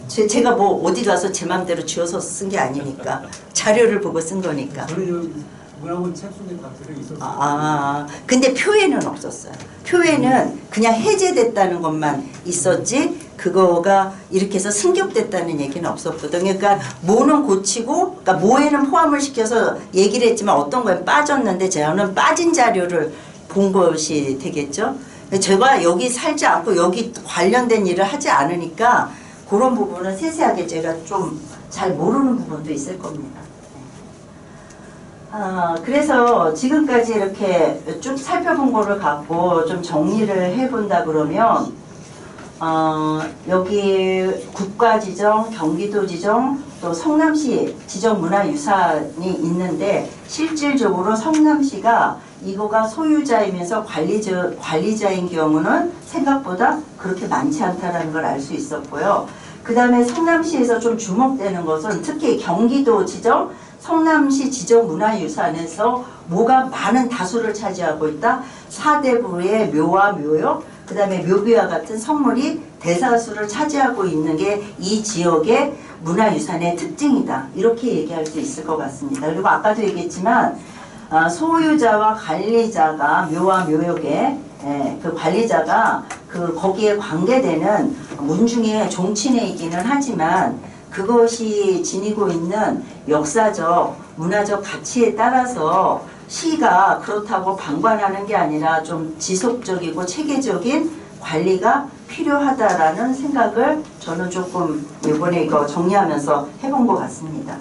제가 뭐 어디 가서 제 맘대로 지어서 쓴 게 아니니까 자료를 보고 쓴 거니까. 저는 여기 문화원 책 속에 다 들어있었어요. 근데 표에는 없었어요. 표에는 그냥 해제됐다는 것만 있었지 그거가 이렇게 해서 승격됐다는 얘기는 없었거든요. 그러니까 뭐는 고치고 그러니까 뭐에는 포함을 시켜서 얘기를 했지만 어떤 거에 빠졌는데 저는 빠진 자료를 본 것이 되겠죠. 제가 여기 살지 않고 여기 관련된 일을 하지 않으니까 그런 부분은 세세하게 제가 좀 잘 모르는 부분도 있을 겁니다. 그래서 지금까지 이렇게 쭉 살펴본 거를 갖고 좀 정리를 해본다 그러면 여기 국가지정, 경기도지정, 또 성남시 지정문화유산이 있는데 실질적으로 성남시가 이거가 소유자이면서 관리자인 경우는 생각보다 그렇게 많지 않다는 걸 알 수 있었고요. 그 다음에 성남시에서 좀 주목되는 것은 특히 경기도 지정, 성남시 지정문화유산에서 뭐가 많은 다수를 차지하고 있다. 사대부의 묘와 묘역, 그 다음에 묘비와 같은 성물이 대다수를 차지하고 있는 게 이 지역의 문화유산의 특징이다. 이렇게 얘기할 수 있을 것 같습니다. 그리고 아까도 얘기했지만 소유자와 관리자가 묘와 묘역의 그 관리자가 거기에 관계되는 문중의 종친회이기는 하지만 그것이 지니고 있는 역사적, 문화적 가치에 따라서 시가 그렇다고 방관하는 게 아니라 좀 지속적이고 체계적인 관리가 필요하다라는 생각을 저는 조금 이번에 이거 정리하면서 해본 것 같습니다.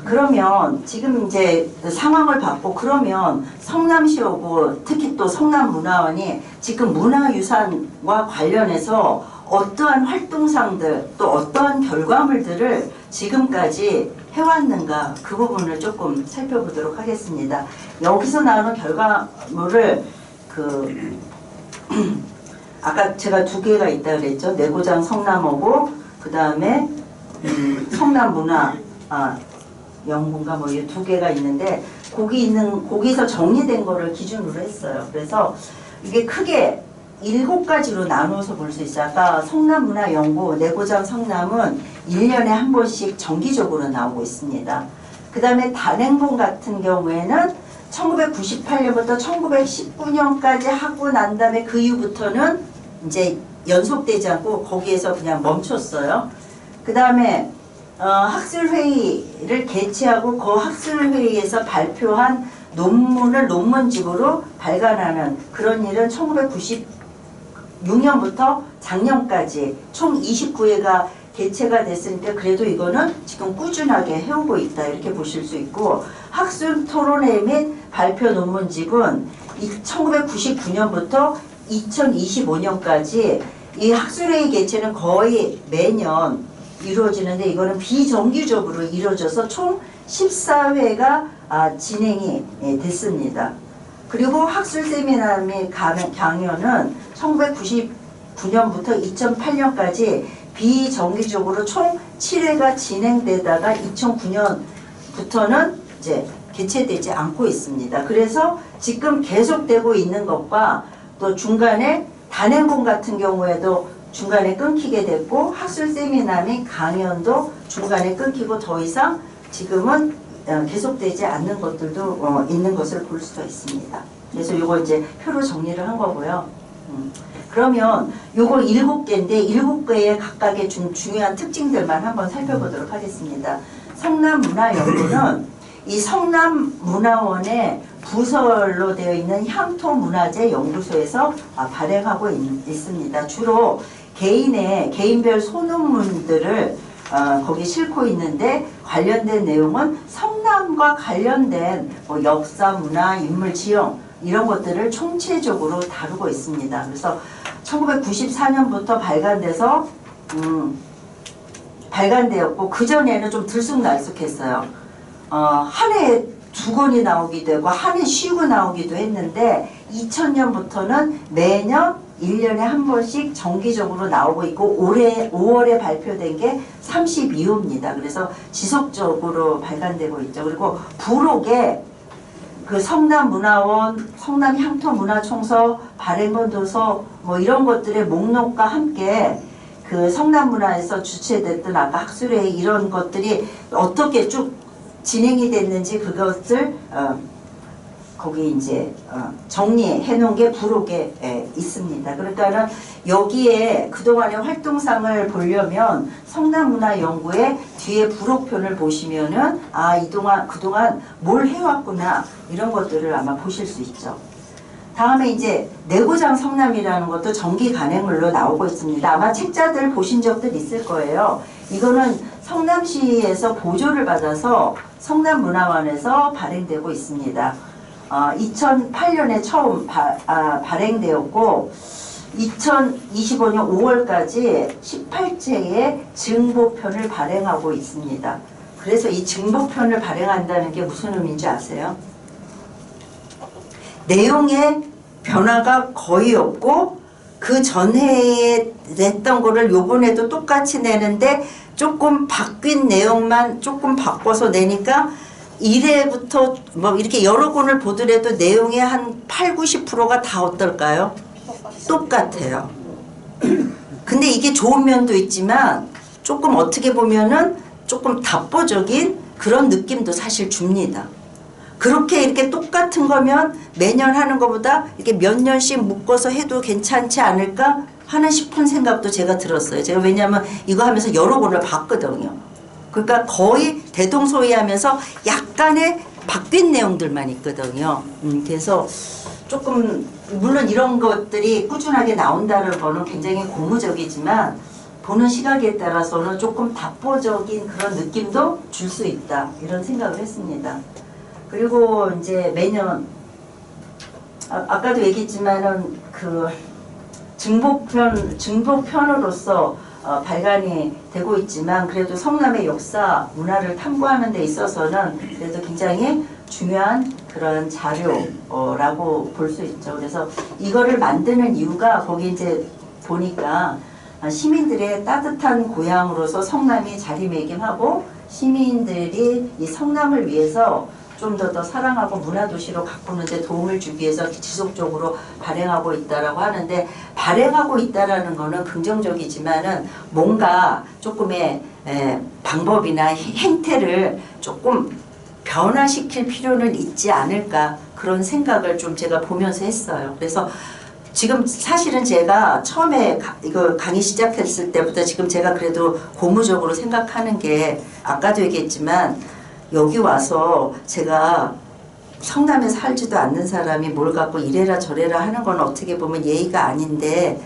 그러면 지금 이제 상황을 봤고 그러면 성남시하고 특히 또 성남문화원이 지금 문화유산과 관련해서 어떠한 활동상들 또 어떠한 결과물들을 지금까지 해왔는가 그 부분을 조금 살펴보도록 하겠습니다. 여기서 나오는 결과물을 아까 제가 두 개가 있다 그랬죠. 내고장 성남호고 그 다음에 성남문화 연구인가 뭐 이 두 개가 있는데 거기서 정리된 거를 기준으로 했어요. 그래서 이게 크게 7가지로 나누어서 볼 수 있어요. 아까 성남문화연구 내고장 성남은 1년에 한 번씩 정기적으로 나오고 있습니다. 그 다음에 단행본 같은 경우에는 1998년부터 1919년까지 하고 난 다음에 그 이후부터는 이제 연속되지 않고 거기에서 그냥 멈췄어요. 그 다음에 학술회의를 개최하고 그 학술회의에서 발표한 논문을 논문집으로 발간하는 그런 일은 1996년부터 작년까지 총 29회가 개최가 됐으니까 그래도 이거는 지금 꾸준하게 해오고 있다 이렇게 보실 수 있고 학술 토론회 및 발표 논문집은 1999년부터 2025년까지 이 학술회의 개최는 거의 매년 이루어지는데 이거는 비정기적으로 이루어져서 총 14회가 진행이 됐습니다. 그리고 학술 세미나 및 강연은 1999년부터 2008년까지 비정기적으로 총 7회가 진행되다가 2009년부터는 이제 개최되지 않고 있습니다. 그래서 지금 계속되고 있는 것과 또 중간에 단행본 같은 경우에도 중간에 끊기게 됐고 학술 세미나 및 강연도 중간에 끊기고 더 이상 지금은 계속되지 않는 것들도 있는 것을 볼 수가 있습니다. 그래서 이거 이제 표로 정리를 한 거고요. 그러면 요거 7개인데 7개의 각각의 중요한 특징들만 한번 살펴보도록 하겠습니다. 성남문화연구는 이 성남문화원의 부설로 되어 있는 향토문화재 연구소에서 발행하고 있습니다. 주로 개인별 소논문들을 거기 싣고 있는데 관련된 내용은 성남과 관련된 뭐 역사, 문화, 인물, 지형 이런 것들을 총체적으로 다루고 있습니다. 그래서 1994년부터 발간되었고 그전에는 좀 들쑥날쑥했어요. 한 해에 2권이 나오기도 하고 한 해 쉬고 나오기도 했는데 2000년부터는 매년 1년에 한 번씩 정기적으로 나오고 있고 올해 5월에 발표된 게 32호입니다. 그래서 지속적으로 발간되고 있죠. 그리고 부록에 그 성남문화원, 성남향토문화총서, 발행본도서 뭐 이런 것들의 목록과 함께 그 성남문화에서 주최됐던 아까 학술회의 이런 것들이 어떻게 쭉 진행이 됐는지 그것을 거기 이제 정리해 놓은 게 부록에 있습니다. 그러니까는 여기에 그동안의 활동상을 보려면 성남문화연구의 뒤에 부록편을 보시면은 그동안 뭘 해왔구나 이런 것들을 아마 보실 수 있죠. 다음에 이제 내고장 성남이라는 것도 정기 간행물로 나오고 있습니다. 아마 책자들 보신 적들 있을 거예요. 이거는 성남시에서 보조를 받아서 성남문화원에서 발행되고 있습니다. 2008년에 처음 발행되었고 2025년 5월까지 18제의 증보편을 발행하고 있습니다. 그래서 이 증보편을 발행한다는 게 무슨 의미인지 아세요? 내용에 변화가 거의 없고 그 전해에 냈던 거를 요번에도 똑같이 내는데 조금 바뀐 내용만 조금 바꿔서 내니까 1회부터 뭐 이렇게 여러 권을 보더라도 내용의 한 8, 90%가 다 어떨까요? 똑같아요. 근데 이게 좋은 면도 있지만 조금 어떻게 보면은 조금 답보적인 그런 느낌도 사실 줍니다. 그렇게 이렇게 똑같은 거면 매년 하는 것보다 이렇게 몇 년씩 묶어서 해도 괜찮지 않을까 하는 싶은 생각도 제가 들었어요. 제가 왜냐하면 이거 하면서 여러 권을 봤거든요. 그러니까 거의 대동소이하면서 약간의 바뀐 내용들만 있거든요. 그래서 조금 물론 이런 것들이 꾸준하게 나온다는 거는 굉장히 고무적이지만 보는 시각에 따라서는 조금 답보적인 그런 느낌도 줄 수 있다 이런 생각을 했습니다. 그리고 이제 매년 아까도 얘기했지만은 그 증보편으로서 발간이 되고 있지만 그래도 성남의 역사 문화를 탐구하는 데 있어서는 그래도 굉장히 중요한 그런 자료라고 볼 수 있죠. 그래서 이거를 만드는 이유가 거기 이제 보니까 시민들의 따뜻한 고향으로서 성남이 자리매김하고 시민들이 이 성남을 위해서 좀 더 사랑하고 문화도시로 가꾸는 데 도움을 주기 위해서 지속적으로 발행하고 있다라고 하는데 발행하고 있다라는 거는 긍정적이지만은 뭔가 조금의 방법이나 행태를 조금 변화시킬 필요는 있지 않을까 그런 생각을 좀 제가 보면서 했어요. 그래서 지금 사실은 제가 처음에 이거 강의 시작했을 때부터 지금 제가 그래도 고무적으로 생각하는 게 아까도 얘기했지만 여기 와서 제가 성남에 살지도 않는 사람이 뭘 갖고 이래라 저래라 하는 건 어떻게 보면 예의가 아닌데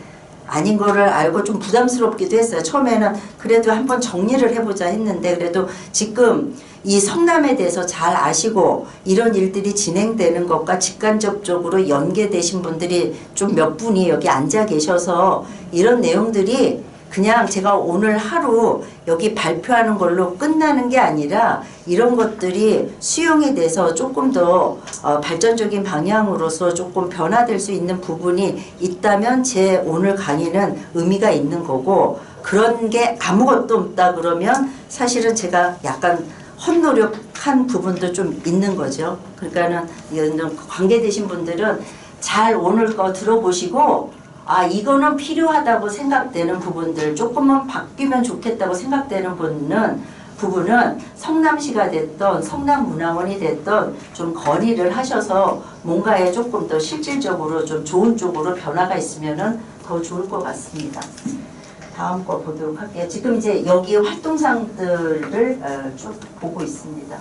아닌 거를 알고 좀 부담스럽기도 했어요. 처음에는 그래도 한번 정리를 해보자 했는데 그래도 지금 이 성남에 대해서 잘 아시고 이런 일들이 진행되는 것과 직간접적으로 연계되신 분들이 좀 몇 분이 여기 앉아 계셔서 이런 내용들이 그냥 제가 오늘 하루 여기 발표하는 걸로 끝나는 게 아니라 이런 것들이 수용이 돼서 조금 더 발전적인 방향으로서 조금 변화될 수 있는 부분이 있다면 제 오늘 강의는 의미가 있는 거고 그런 게 아무것도 없다 그러면 사실은 제가 약간 헛노력한 부분도 좀 있는 거죠. 그러니까는 이런 관계되신 분들은 잘 오늘 거 들어보시고 아 이거는 필요하다고 생각되는 부분들 조금만 바뀌면 좋겠다고 생각되는 부분은 성남시가 됐던 성남문화원이 됐던 좀 건의를 하셔서 뭔가에 조금 더 실질적으로 좀 좋은 쪽으로 변화가 있으면은 더 좋을 것 같습니다. 다음 거 보도록 할게요. 지금 이제 여기 활동상들을 쭉 보고 있습니다.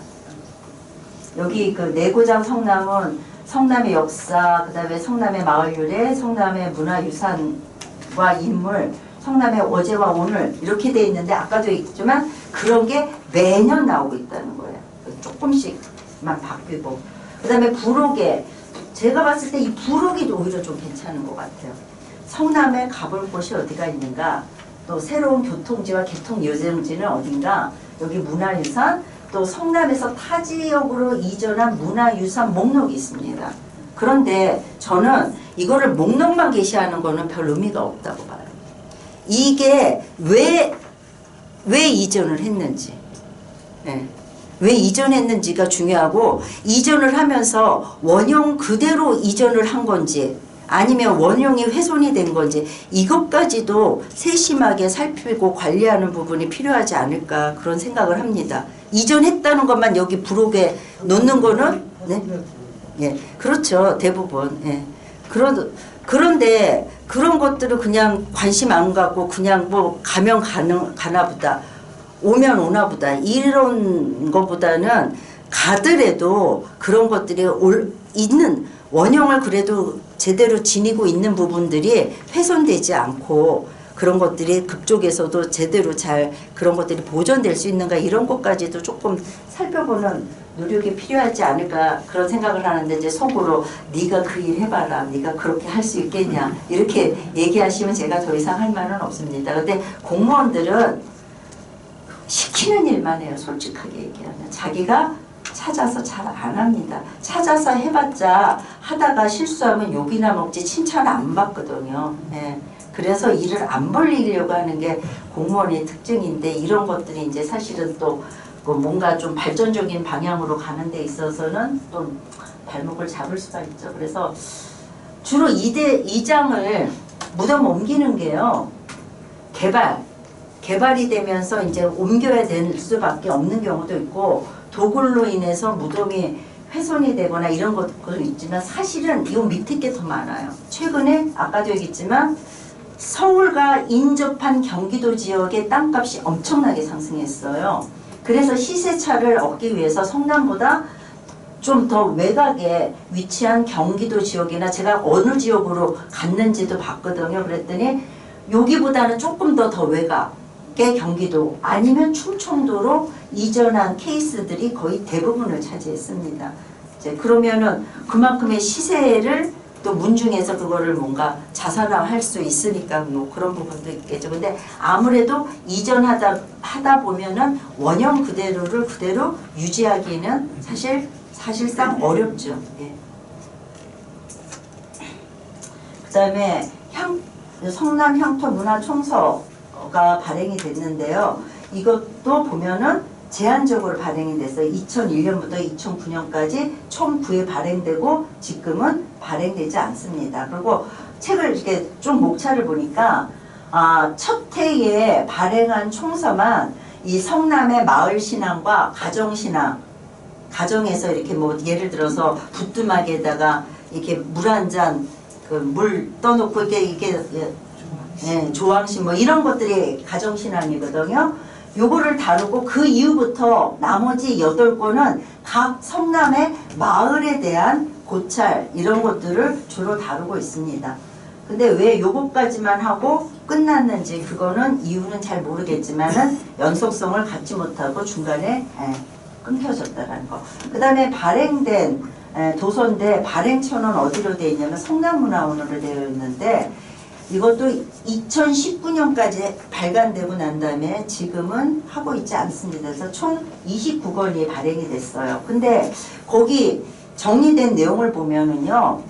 여기 그 내고장 성남은 성남의 역사, 그 다음에 성남의 마을 유래, 성남의 문화유산과 인물, 성남의 어제와 오늘 이렇게 돼 있는데 아까도 얘기했지만 그런 게 매년 나오고 있다는 거예요. 조금씩만 바뀌고. 그 다음에 부록에 제가 봤을 때 이 부록이 오히려 좀 괜찮은 것 같아요. 성남에 가볼 곳이 어디가 있는가, 또 새로운 교통지와 개통예정지는 어딘가, 여기 문화유산, 또 성남에서 타 지역으로 이전한 문화유산 목록이 있습니다. 그런데 저는 이거를 목록만 게시하는 거는 별 의미가 없다고 봐요. 이게 왜 이전을 했는지, 왜 이전했는지가 중요하고 이전을 하면서 원형 그대로 이전을 한 건지 아니면 원형이 훼손이 된 건지 이것까지도 세심하게 살피고 관리하는 부분이 필요하지 않을까 그런 생각을 합니다. 이전했다는 것만 여기 부록에 놓는 거는 그렇죠. 대부분. 그런데 그런 것들을 그냥 관심 안 갖고 그냥 뭐 가면 가나 보다 오면 오나 보다 이런 것보다는 가더라도 그런 것들이 있는 원형을 그래도 제대로 지니고 있는 부분들이 훼손되지 않고 그런 것들이 그쪽에서도 제대로 잘 그런 것들이 보존될 수 있는가 이런 것까지도 조금 살펴보는 노력이 필요하지 않을까 그런 생각을 하는데 이제 속으로 네가 그 일 해봐라, 네가 그렇게 할 수 있겠냐 이렇게 얘기하시면 제가 더 이상 할 말은 없습니다. 근데 공무원들은 시키는 일만 해요. 솔직하게 얘기하면 자기가 찾아서 잘 안 합니다. 찾아서 해봤자 하다가 실수하면 욕이나 먹지 칭찬 안 받거든요. 예. 그래서 일을 안 벌리려고 하는 게 공무원의 특징인데 이런 것들이 이제 사실은 또 뭔가 좀 발전적인 방향으로 가는 데 있어서는 또 발목을 잡을 수가 있죠. 그래서 주로 2장을 무덤 옮기는 게요. 개발이 되면서 이제 옮겨야 될 수밖에 없는 경우도 있고 도굴로 인해서 무덤이 훼손이 되거나 이런 것도 있지만 사실은 이 밑에 게 더 많아요. 최근에 아까도 얘기했지만 서울과 인접한 경기도 지역의 땅값이 엄청나게 상승했어요. 그래서 시세차를 얻기 위해서 성남보다 좀 더 외곽에 위치한 경기도 지역이나 제가 어느 지역으로 갔는지도 봤거든요. 그랬더니 여기보다는 조금 더 외곽의 경기도 아니면 충청도로 이전한 케이스들이 거의 대부분을 차지했습니다. 이제 그러면은 그만큼의 시세를 또 문중에서 그거를 뭔가 자산화할 수 있으니까 뭐 그런 부분도 있겠죠. 근데 아무래도 이전하다 보면은 원형 그대로를 그대로 유지하기는 사실상 어렵죠. 예. 그다음에 성남 향토 문화 청서가 발행이 됐는데요. 이것도 보면은 제한적으로 발행이 돼서 2001년부터 2009년까지 총 9회 발행되고 지금은 발행되지 않습니다. 그리고 책을 이렇게 좀 목차를 보니까 첫 해에 발행한 총서만 이 성남의 마을신앙과 가정신앙, 가정에서 이렇게 뭐 예를 들어서 부뚜막에다가 이렇게 물 한 잔 물 떠놓고 이게 조항신 뭐 이런 것들이 가정신앙이거든요. 요거를 다루고 그 이후부터 나머지 8권은 각 성남의 마을에 대한 고찰 이런 것들을 주로 다루고 있습니다. 근데 왜 요것까지만 하고 끝났는지 그거는 이유는 잘 모르겠지만은 연속성을 갖지 못하고 중간에 끊겨졌다라는 거. 그 다음에 발행된 도서인데 발행처는 어디로 되어 있냐면 성남문화원으로 되어 있는데 이것도 2019년까지 발간되고 난 다음에 지금은 하고 있지 않습니다. 그래서 총 29권이 발행이 됐어요. 근데 거기 정리된 내용을 보면은요.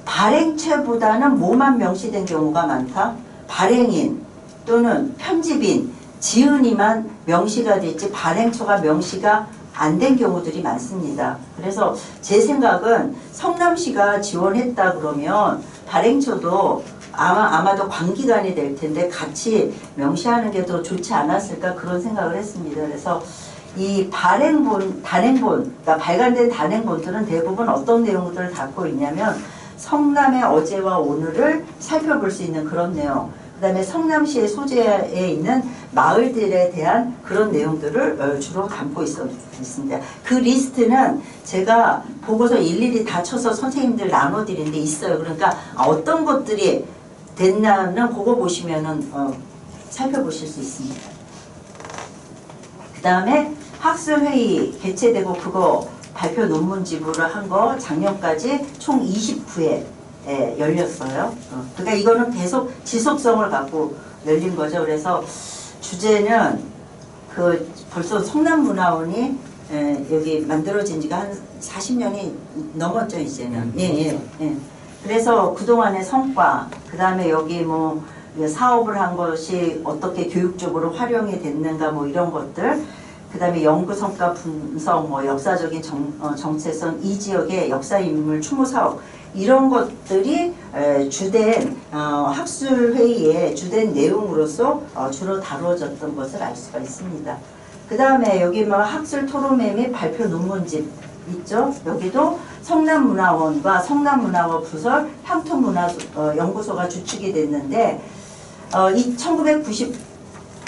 발행처보다는 뭐만 명시된 경우가 많다. 발행인 또는 편집인, 지은이만 명시가 됐지 발행처가 명시가 안 된 경우들이 많습니다. 그래서 제 생각은 성남시가 지원했다 그러면 발행처도 아마도 관기관이 될 텐데 같이 명시하는 게 더 좋지 않았을까 그런 생각을 했습니다. 그래서 이 단행본, 그러니까 발간된 단행본들은 대부분 어떤 내용들을 담고 있냐면 성남의 어제와 오늘을 살펴볼 수 있는 그런 내용, 그 다음에 성남시의 소재에 있는 마을들에 대한 그런 내용들을 주로 담고 있습니다. 그 리스트는 제가 보고서 일일이 다 쳐서 선생님들 나눠드린 데 있어요. 그러니까 어떤 것들이 됐나는 그거 보시면은 살펴보실 수 있습니다. 그 다음에 학술회의 개최되고 그거 발표 논문집으로 한 거 작년까지 총 29회 열렸어요. 그러니까 이거는 계속 지속성을 갖고 열린 거죠. 그래서 주제는 그 벌써 성남문화원이 여기 만들어진 지가 한 40년이 넘었죠 이제는. 예. 그래서 그동안의 성과, 그 다음에 여기 뭐 사업을 한 것이 어떻게 교육적으로 활용이 됐는가 뭐 이런 것들, 그 다음에 연구 성과 분석, 뭐 역사적인 정체성, 이 지역의 역사인물 추모 사업 이런 것들이 주된 학술회의의 주된 내용으로서 주로 다루어졌던 것을 알 수가 있습니다. 그 다음에 여기 뭐 학술 토론회 및 발표 논문집 있죠. 여기도 성남문화원과 성남문화원 부설 향토문화연구소가 주축이 됐는데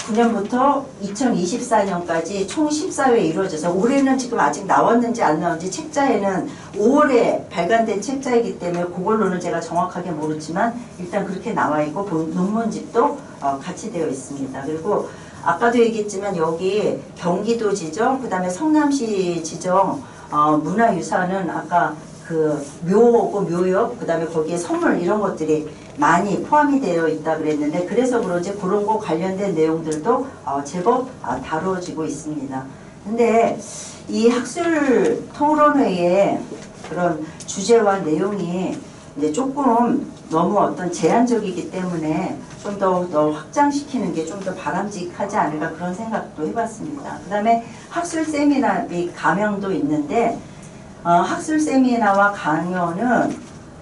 1999년부터 2024년까지 총 14회 이루어져서 올해는 지금 아직 나왔는지 안 나왔는지 책자에는 5월에 발간된 책자이기 때문에 그걸로는 제가 정확하게 모르지만 일단 그렇게 나와 있고 논문집도 같이 되어 있습니다. 그리고 아까도 얘기했지만 여기 경기도 지정, 그 다음에 성남시 지정 문화유산은 아까 그 묘고 묘역, 그다음에 거기에 선물 이런 것들이 많이 포함이 되어 있다 그랬는데, 그래서 그런지 그런 거 관련된 내용들도 제법 다뤄지고 있습니다. 근데 이 학술 토론회의 그런 주제와 내용이 이제 조금 너무 어떤 제한적이기 때문에 좀 더 확장시키는 게 좀 더 바람직하지 않을까, 그런 생각도 해봤습니다. 그 다음에 학술 세미나 및 강연도 있는데, 학술 세미나와 강연은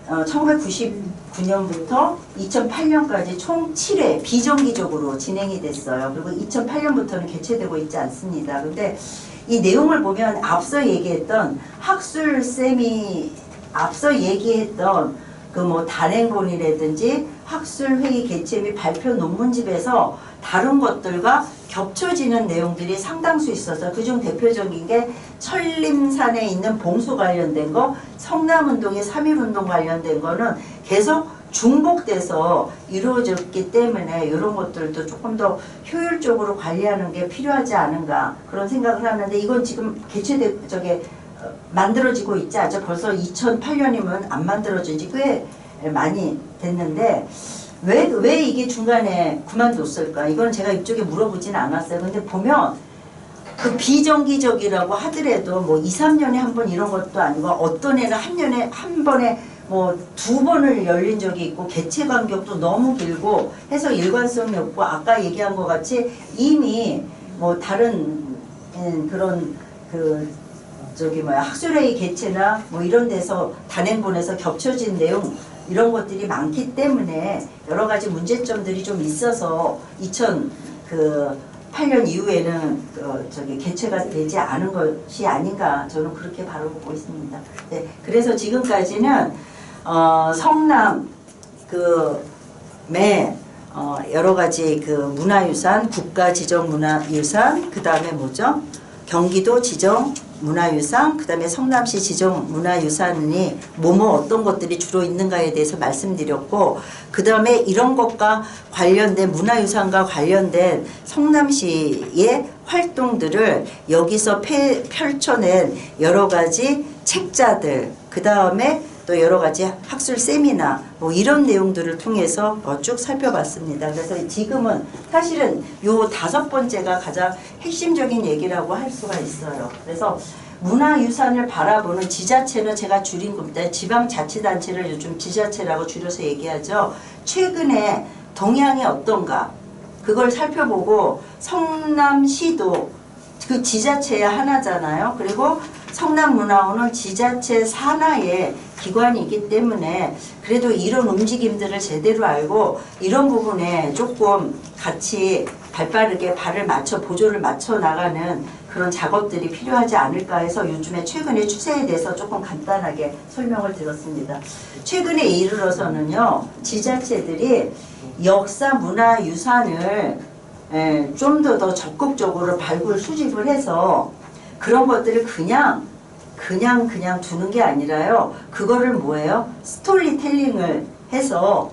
1999년부터 2008년까지 총 7회 비정기적으로 진행이 됐어요. 그리고 2008년부터는 개최되고 있지 않습니다. 근데 이 내용을 보면 앞서 얘기했던 학술 앞서 얘기했던 그 뭐 단행본이라든지 학술회의 개최 및 발표 논문집에서 다른 것들과 겹쳐지는 내용들이 상당수 있어서 그중 대표적인 게 천림산에 있는 봉수 관련된 거, 성남운동의 3.1운동 관련된 거는 계속 중복돼서 이루어졌기 때문에 이런 것들도 조금 더 효율적으로 관리하는 게 필요하지 않은가, 그런 생각을 하는데, 이건 지금 만들어지고 있지 않죠. 벌써 2008년이면 안 만들어진 지 꽤 많이 됐는데 왜 이게 중간에 그만뒀을까? 이건 제가 이쪽에 물어보진 않았어요. 근데 보면 그 비정기적이라고 하더라도 뭐 2, 3년에 한 번 이런 것도 아니고, 어떤 애는 한 번에 뭐 2번을 열린 적이 있고, 개최 간격도 너무 길고 해서 일관성이 없고, 아까 얘기한 것 같이 이미 뭐 다른 그런 학술회의 개최나 뭐 이런 데서 단행본에서 겹쳐진 내용 이런 것들이 많기 때문에 여러 가지 문제점들이 좀 있어서 2008년 이후에는 개최가 되지 않은 것이 아닌가, 저는 그렇게 바라보고 있습니다. 네, 그래서 지금까지는 성남 여러 가지 문화유산, 국가 지정 문화유산, 그 다음에 뭐죠? 경기도 지정 문화유산, 그 다음에 성남시 지정 문화유산이 어떤 것들이 주로 있는가에 대해서 말씀드렸고, 그 다음에 이런 것과 관련된 문화유산과 관련된 성남시의 활동들을 여기서 펼쳐낸 여러 가지 책자들, 그 다음에 또 여러 가지 학술 세미나 뭐 이런 내용들을 통해서 쭉 살펴봤습니다. 그래서 지금은 사실은 요 5번째가 가장 핵심적인 얘기라고 할 수가 있어요. 그래서 문화유산을 바라보는 지자체는 제가 줄인 겁니다. 지방자치단체를 요즘 지자체라고 줄여서 얘기하죠. 최근에 동향이 어떤가, 그걸 살펴보고, 성남시도 그 지자체의 하나잖아요. 그리고 성남문화원은 지자체 산하의 기관이기 때문에 그래도 이런 움직임들을 제대로 알고 이런 부분에 조금 같이 발빠르게 발을 맞춰 보조를 맞춰 나가는 그런 작업들이 필요하지 않을까 해서 요즘에 최근의 추세에 대해서 조금 간단하게 설명을 드렸습니다. 최근에 이르러서는요, 지자체들이 역사 문화유산을 좀 더 적극적으로 발굴 수집을 해서 그런 것들을 그냥 두는 게 아니라요, 그거를 뭐예요? 스토리텔링을 해서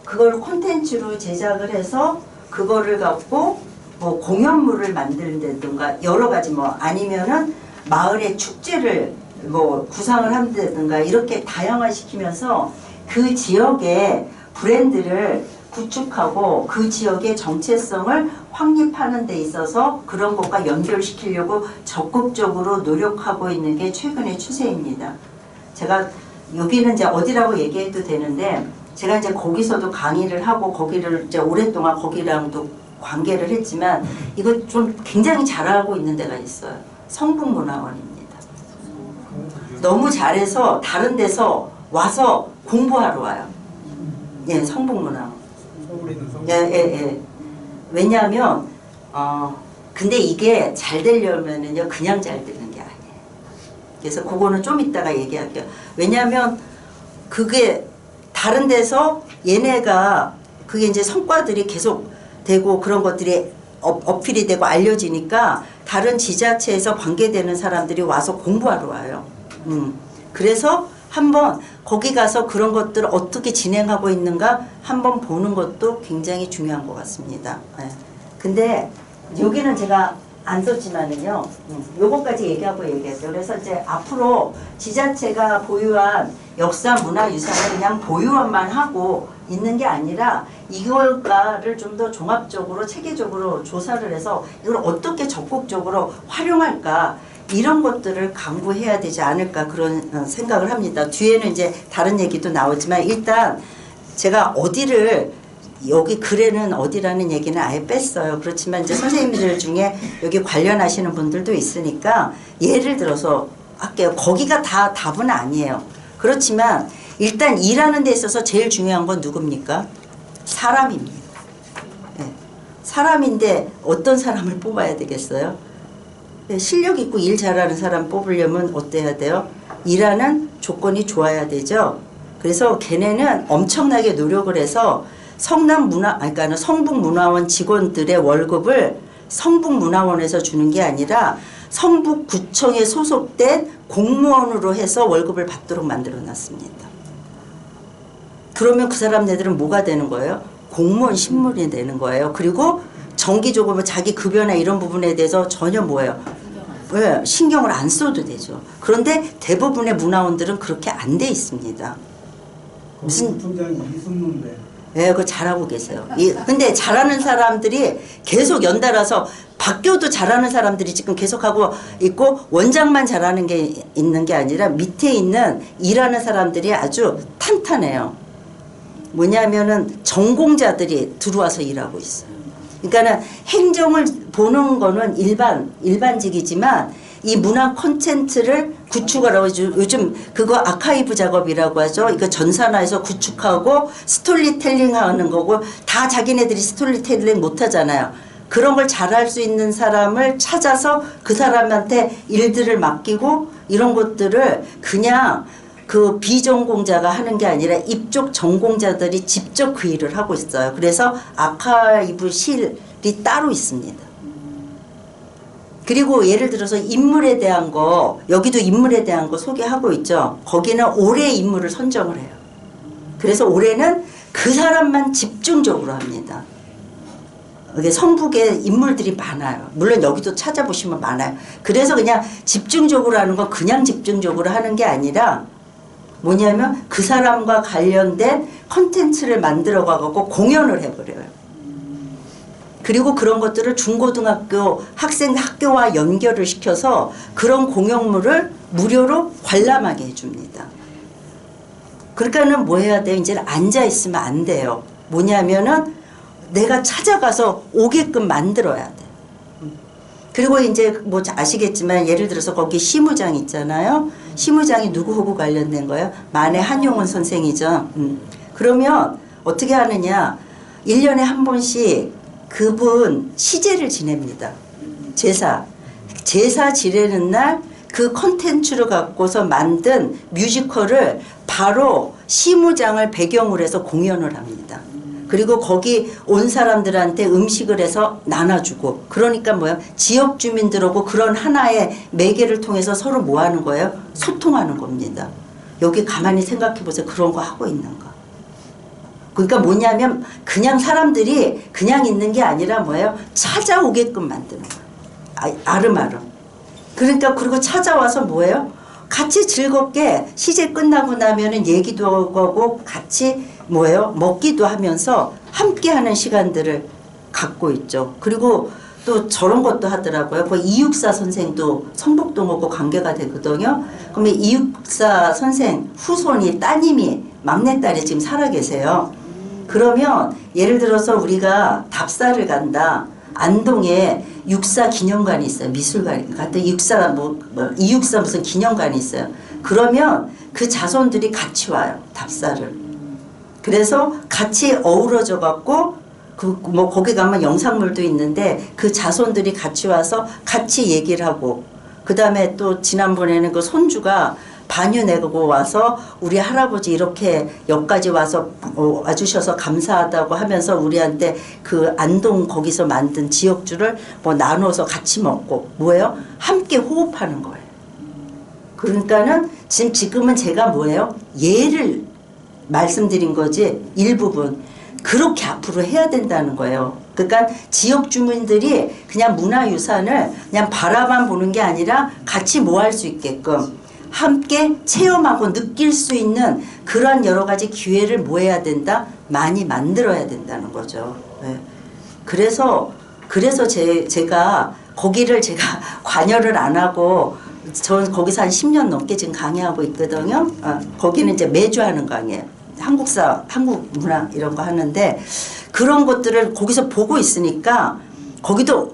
그걸 콘텐츠로 제작을 해서 그거를 갖고 뭐 공연물을 만든다든가 여러 가지 아니면은 마을의 축제를 뭐 구상을 한다든가 이렇게 다양화시키면서 그 지역의 브랜드를 구축하고 그 지역의 정체성을 확립하는 데 있어서 그런 것과 연결시키려고 적극적으로 노력하고 있는 게 최근의 추세입니다. 제가 여기는 이제 어디라고 얘기해도 되는데, 제가 이제 거기서도 강의를 하고 거기를 이제 오랫동안 거기랑도 관계를 했지만 이거 좀 굉장히 잘하고 있는 데가 있어요. 성북문화원입니다. 너무 잘해서 다른 데서 와서 공부하러 와요. 예, 성북문화원. 예. 왜냐하면 근데 이게 잘 되려면은요 그냥 잘 되는 게 아니에요. 그래서 그거는 좀 이따가 얘기할게요. 왜냐하면 그게 다른 데서 얘네가 그게 이제 성과들이 계속 되고 그런 것들이 어필이 되고 알려지니까 다른 지자체에서 관계되는 사람들이 와서 공부하러 와요. 그래서 한번 거기 가서 그런 것들을 어떻게 진행하고 있는가 한번 보는 것도 굉장히 중요한 것 같습니다. 네. 근데 여기는 제가 안 썼지만은요. 요거까지 얘기했어요. 그래서 이제 앞으로 지자체가 보유한 역사 문화유산을 그냥 보유만 하고 있는 게 아니라 이거를 좀 더 종합적으로 체계적으로 조사를 해서 이걸 어떻게 적극적으로 활용할까 이런 것들을 강구해야 되지 않을까 그런 생각을 합니다. 뒤에는 이제 다른 얘기도 나오지만 일단 제가 어디를 여기 글에는 어디라는 얘기는 아예 뺐어요. 그렇지만 이제 선생님들 중에 여기 관련하시는 분들도 있으니까 예를 들어서 할게요. 거기가 다 답은 아니에요. 그렇지만 일단 일하는 데 있어서 제일 중요한 건 누굽니까? 사람입니다. 네. 사람인데 어떤 사람을 뽑아야 되겠어요? 네. 실력 있고 일 잘하는 사람 뽑으려면 어때야 돼요? 일하는 조건이 좋아야 되죠. 그래서 걔네는 엄청나게 노력을 해서 그러니까 성북문화원 직원들의 월급을 성북문화원에서 주는 게 아니라 성북구청에 소속된 공무원으로 해서 월급을 받도록 만들어 놨습니다. 그러면 그 사람네들은 뭐가 되는 거예요? 공무원 신분이 되는 거예요. 그리고 정기적으로 자기 급여나 이런 부분에 대해서 전혀 뭐예요? 왜 신경을 안 써도 되죠. 그런데 대부분의 문화원들은 그렇게 안 돼 있습니다. 무슨 총장이 이순문데. 예, 그거 잘하고 계세요. 근데 잘하는 사람들이 계속 연달아서 바뀌어도 잘하는 사람들이 지금 계속하고 있고 원장만 잘하는 게 있는 게 아니라 밑에 있는 일하는 사람들이 아주 탄탄해요. 뭐냐면은 전공자들이 들어와서 일하고 있어요. 그러니까는 행정을 보는 거는 일반직이지만 이 문화 콘텐츠를 구축하라고 요즘 그거 아카이브 작업이라고 하죠. 이거 전산화해서 구축하고 스토리텔링 하는 거고 다 자기네들이 스토리텔링 못 하잖아요. 그런 걸 잘할 수 있는 사람을 찾아서 그 사람한테 일들을 맡기고 이런 것들을 그냥 그 비전공자가 하는 게 아니라 이쪽 전공자들이 직접 그 일을 하고 있어요. 그래서 아카이브실이 따로 있습니다. 그리고 예를 들어서 인물에 대한 거 여기도 인물에 대한 거 소개하고 있죠. 거기는 올해 인물을 선정을 해요. 그래서 올해는 그 사람만 집중적으로 합니다. 이게 성북에 인물들이 많아요. 물론 여기도 찾아보시면 많아요. 그래서 그냥 집중적으로 하는 건 그냥 집중적으로 하는 게 아니라 뭐냐면 그 사람과 관련된 컨텐츠를 만들어 가고 공연을 해버려요. 그리고 그런 것들을 중고등학교 학교와 연결을 시켜서 그런 공연물을 무료로 관람하게 해줍니다. 그러니까는 뭐 해야 돼요? 이제 앉아있으면 안 돼요. 뭐냐면은 내가 찾아가서 오게끔 만들어야 돼. 그리고 이제 뭐 아시겠지만 예를 들어서 거기 시무장 있잖아요. 시무장이 누구하고 관련된 거예요? 만해 한용운 선생이죠. 그러면 어떻게 하느냐. 1년에 한 번씩 그분 시제를 지냅니다. 제사 지내는 날 그 컨텐츠를 갖고서 만든 뮤지컬을 바로 시무장을 배경으로 해서 공연을 합니다. 그리고 거기 온 사람들한테 음식을 해서 나눠주고 그러니까 뭐야 지역 주민들하고 그런 하나의 매개를 통해서 서로 뭐 하는 거예요? 소통하는 겁니다. 여기 가만히 생각해 보세요. 그런 거 하고 있는 거. 그러니까 뭐냐면 그냥 사람들이 그냥 있는 게 아니라 뭐예요? 찾아오게끔 만드는 거예요. 아름아름. 그러니까 그리고 찾아와서 뭐예요? 같이 즐겁게 시제 끝나고 나면은 얘기도 하고 같이 뭐예요? 먹기도 하면서 함께하는 시간들을 갖고 있죠. 그리고 또 저런 것도 하더라고요. 그 이육사 선생도 성북동하고 관계가 되거든요. 그러면 이육사 선생 후손이 따님이 막내딸이 지금 살아 계세요. 그러면 예를 들어서 우리가 답사를 간다. 안동에 육사 기념관이 있어요. 미술관이. 같은 육사 이육사 무슨 기념관이 있어요. 그러면 그 자손들이 같이 와요. 답사를. 그래서 같이 어우러져 갖고 뭐 거기 가면 영상물도 있는데 그 자손들이 같이 와서 같이 얘기를 하고 그다음에 또 지난번에는 그 손주가 반유 내고 와서 우리 할아버지 이렇게 여기까지 와서 와주셔서 감사하다고 하면서 우리한테 그 안동 거기서 만든 지역주를 뭐 나눠서 같이 먹고 뭐예요? 함께 호흡하는 거예요. 그러니까는 지금은 제가 뭐예요? 예를 말씀드린 거지 일부분. 그렇게 앞으로 해야 된다는 거예요. 그러니까 지역 주민들이 그냥 문화유산을 그냥 바라만 보는 게 아니라 같이 뭐 할 수 있게끔 함께 체험하고 느낄 수 있는 그런 여러 가지 기회를 뭐 해야 된다? 많이 만들어야 된다는 거죠. 네. 그래서 제가 거기를 제가 관여를 안 하고 저는 거기서 한 10년 넘게 지금 강의하고 있거든요. 거기는 이제 매주 하는 강의예요. 한국 문화 이런 거 하는데 그런 것들을 거기서 보고 있으니까 거기도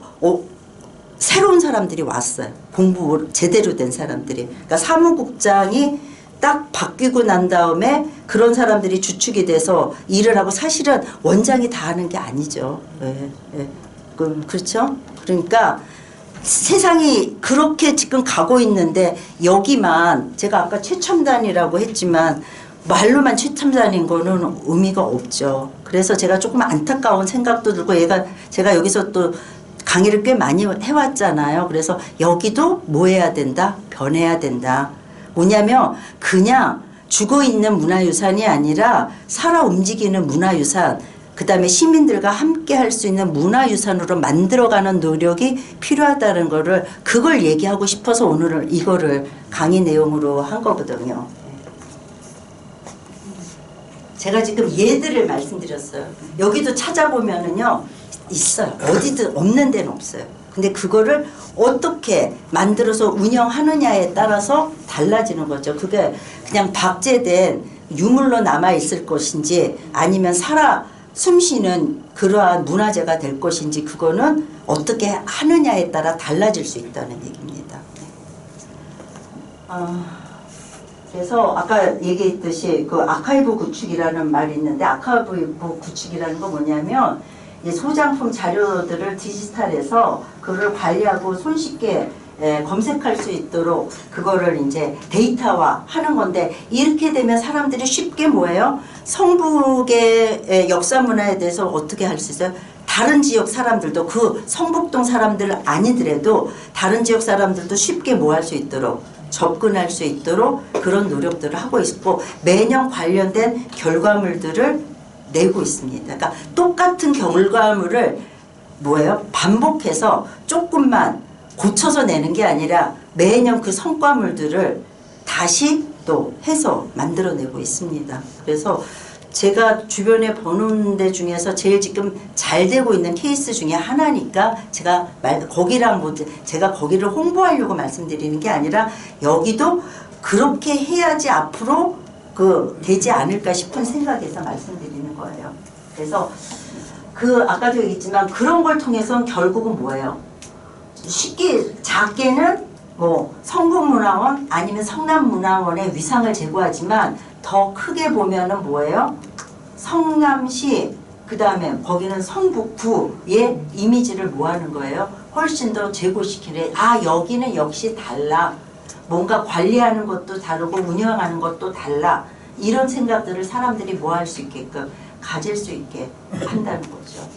새로운 사람들이 왔어요. 공부 제대로 된 사람들이. 그러니까 사무국장이 딱 바뀌고 난 다음에 그런 사람들이 주축이 돼서 일을 하고 사실은 원장이 다 하는 게 아니죠. 그렇죠? 그러니까 세상이 그렇게 지금 가고 있는데 여기만 제가 아까 최첨단이라고 했지만 말로만 최첨단인 거는 의미가 없죠. 그래서 제가 조금 안타까운 생각도 들고 제가 여기서 또 강의를 꽤 많이 해왔잖아요. 그래서 여기도 뭐 해야 된다? 변해야 된다. 뭐냐면 그냥 죽어있는 문화유산이 아니라 살아 움직이는 문화유산, 그 다음에 시민들과 함께 할 수 있는 문화유산으로 만들어가는 노력이 필요하다는 거를 그걸 얘기하고 싶어서 오늘 이거를 강의 내용으로 한 거거든요. 제가 지금 예들을 말씀드렸어요. 여기도 찾아보면은요 있어요. 어디든 없는 데는 없어요. 근데 그거를 어떻게 만들어서 운영하느냐에 따라서 달라지는 거죠. 그게 그냥 박제된 유물로 남아 있을 것인지 아니면 살아 숨쉬는 그러한 문화재가 될 것인지 그거는 어떻게 하느냐에 따라 달라질 수 있다는 얘기입니다. 그래서 아까 얘기했듯이 그 아카이브 구축이라는 말이 있는데 아카이브 구축이라는 건 뭐냐면 소장품 자료들을 디지털해서 그걸 관리하고 손쉽게 검색할 수 있도록 그거를 이제 데이터화 하는 건데 이렇게 되면 사람들이 쉽게 뭐예요? 성북의 역사 문화에 대해서 어떻게 할 수 있어요? 다른 지역 사람들도 그 성북동 사람들 아니더라도 다른 지역 사람들도 쉽게 뭐 할 수 있도록 접근할 수 있도록 그런 노력들을 하고 있고 매년 관련된 결과물들을 내고 있습니다. 그러니까 똑같은 결과물을 뭐예요? 반복해서 조금만 고쳐서 내는 게 아니라 매년 그 성과물들을 다시 또 해서 만들어내고 있습니다. 그래서 제가 주변에 보는 데 중에서 제일 지금 잘 되고 있는 케이스 중에 하나니까 제가 제가 거기를 홍보하려고 말씀드리는 게 아니라 여기도 그렇게 해야지 앞으로 되지 않을까 싶은 생각에서 말씀드리는 거예요. 그래서 아까도 얘기했지만 그런 걸 통해서는 결국은 뭐예요? 쉽게 작게는 뭐 성북문화원 아니면 성남문화원의 위상을 제고하지만 더 크게 보면은 뭐예요? 성남시 그 다음에 거기는 성북구의 이미지를 뭐 하는 거예요? 훨씬 더 제고시키래. 여기는 역시 달라. 뭔가 관리하는 것도 다르고 운영하는 것도 달라. 이런 생각들을 사람들이 뭐 할 수 있게끔 가질 수 있게 한다는 거죠.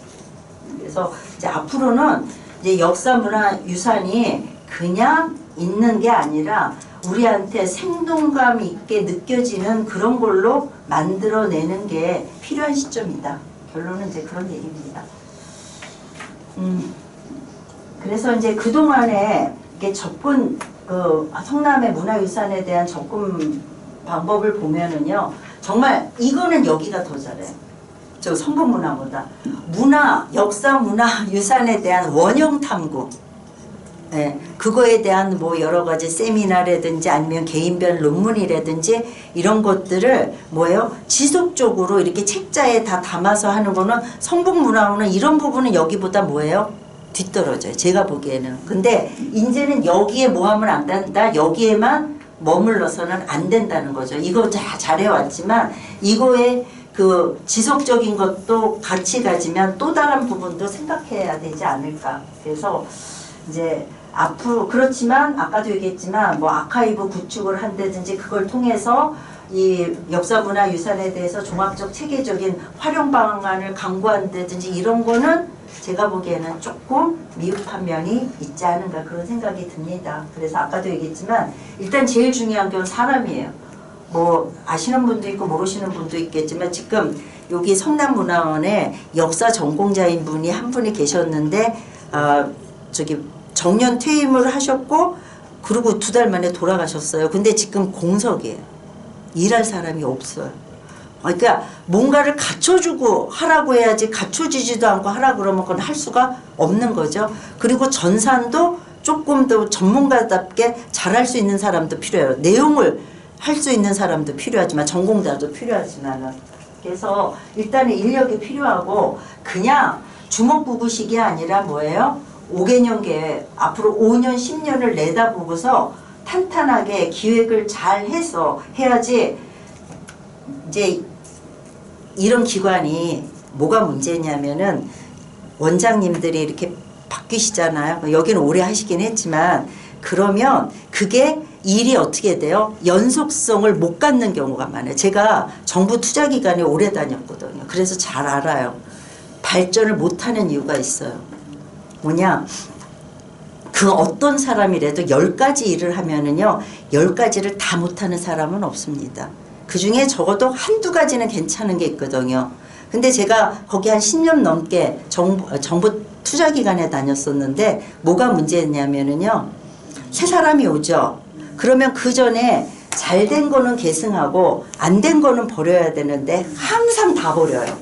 그래서 이제 앞으로는 이제 역사 문화 유산이 그냥 있는 게 아니라 우리한테 생동감 있게 느껴지는 그런 걸로 만들어내는 게 필요한 시점이다. 결론은 이제 그런 얘기입니다. 그래서 이제 그동안에 이게 접근 성남의 문화유산에 대한 접근 방법을 보면은요, 정말 이거는 여기가 더 잘해요. 저 성북문화보다 역사 문화유산에 대한 원형 탐구. 네, 그거에 대한 뭐 여러 가지 세미나라든지 아니면 개인별 논문이라든지 이런 것들을 뭐예요? 지속적으로 이렇게 책자에 다 담아서 하는 거는 성북문화원은 이런 부분은 여기보다 뭐예요? 뒤떨어져요. 제가 보기에는. 근데 이제는 여기에 뭐 하면 안 된다. 여기에만 머물러서는 안 된다는 거죠. 이거 다 잘해왔지만 이거에 그 지속적인 것도 같이 가지면 또 다른 부분도 생각해야 되지 않을까. 그래서 이제 앞으로 그렇지만 아까도 얘기했지만 뭐 아카이브 구축을 한다든지 그걸 통해서 이 역사문화유산에 대해서 종합적 체계적인 활용 방안을 강구한다든지 이런 거는 제가 보기에는 조금 미흡한 면이 있지 않은가 그런 생각이 듭니다. 그래서 아까도 얘기했지만 일단 제일 중요한 건 사람이에요. 뭐 아시는 분도 있고 모르시는 분도 있겠지만 지금 여기 성남문화원에 역사 전공자인 분이 한 분이 계셨는데 저기 정년 퇴임을 하셨고 그리고 2달 만에 돌아가셨어요. 근데 지금 공석이에요. 일할 사람이 없어요. 그러니까 뭔가를 갖춰주고 하라고 해야지 갖춰지지도 않고 하라고 그러면 그건 할 수가 없는 거죠. 그리고 전산도 조금 더 전문가답게 잘할 수 있는 사람도 필요해요. 내용을 할 수 있는 사람도 필요하지만 전공자도 필요하지만은 그래서 일단은 인력이 필요하고 그냥 주먹구구식이 아니라 뭐예요? 5개년 계획 앞으로 5년 10년을 내다보고서 탄탄하게 기획을 잘 해서 해야지. 이제 이런 기관이 뭐가 문제냐면은 원장님들이 이렇게 바뀌시잖아요. 여기는 오래 하시긴 했지만 그러면 그게 일이 어떻게 돼요? 연속성을 못 갖는 경우가 많아요. 제가 정부 투자기관에 오래 다녔거든요. 그래서 잘 알아요. 발전을 못하는 이유가 있어요. 뭐냐? 그 어떤 사람이라도 10가지 일을 하면은요 10가지를 다 못하는 사람은 없습니다. 그 중에 적어도 한두 가지는 괜찮은 게 있거든요. 근데 제가 거기 한 10년 넘게 정부 투자기관에 다녔었는데 뭐가 문제였냐면은요 새 사람이 오죠. 그러면 그 전에 잘 된 거는 계승하고 안 된 거는 버려야 되는데 항상 다 버려요.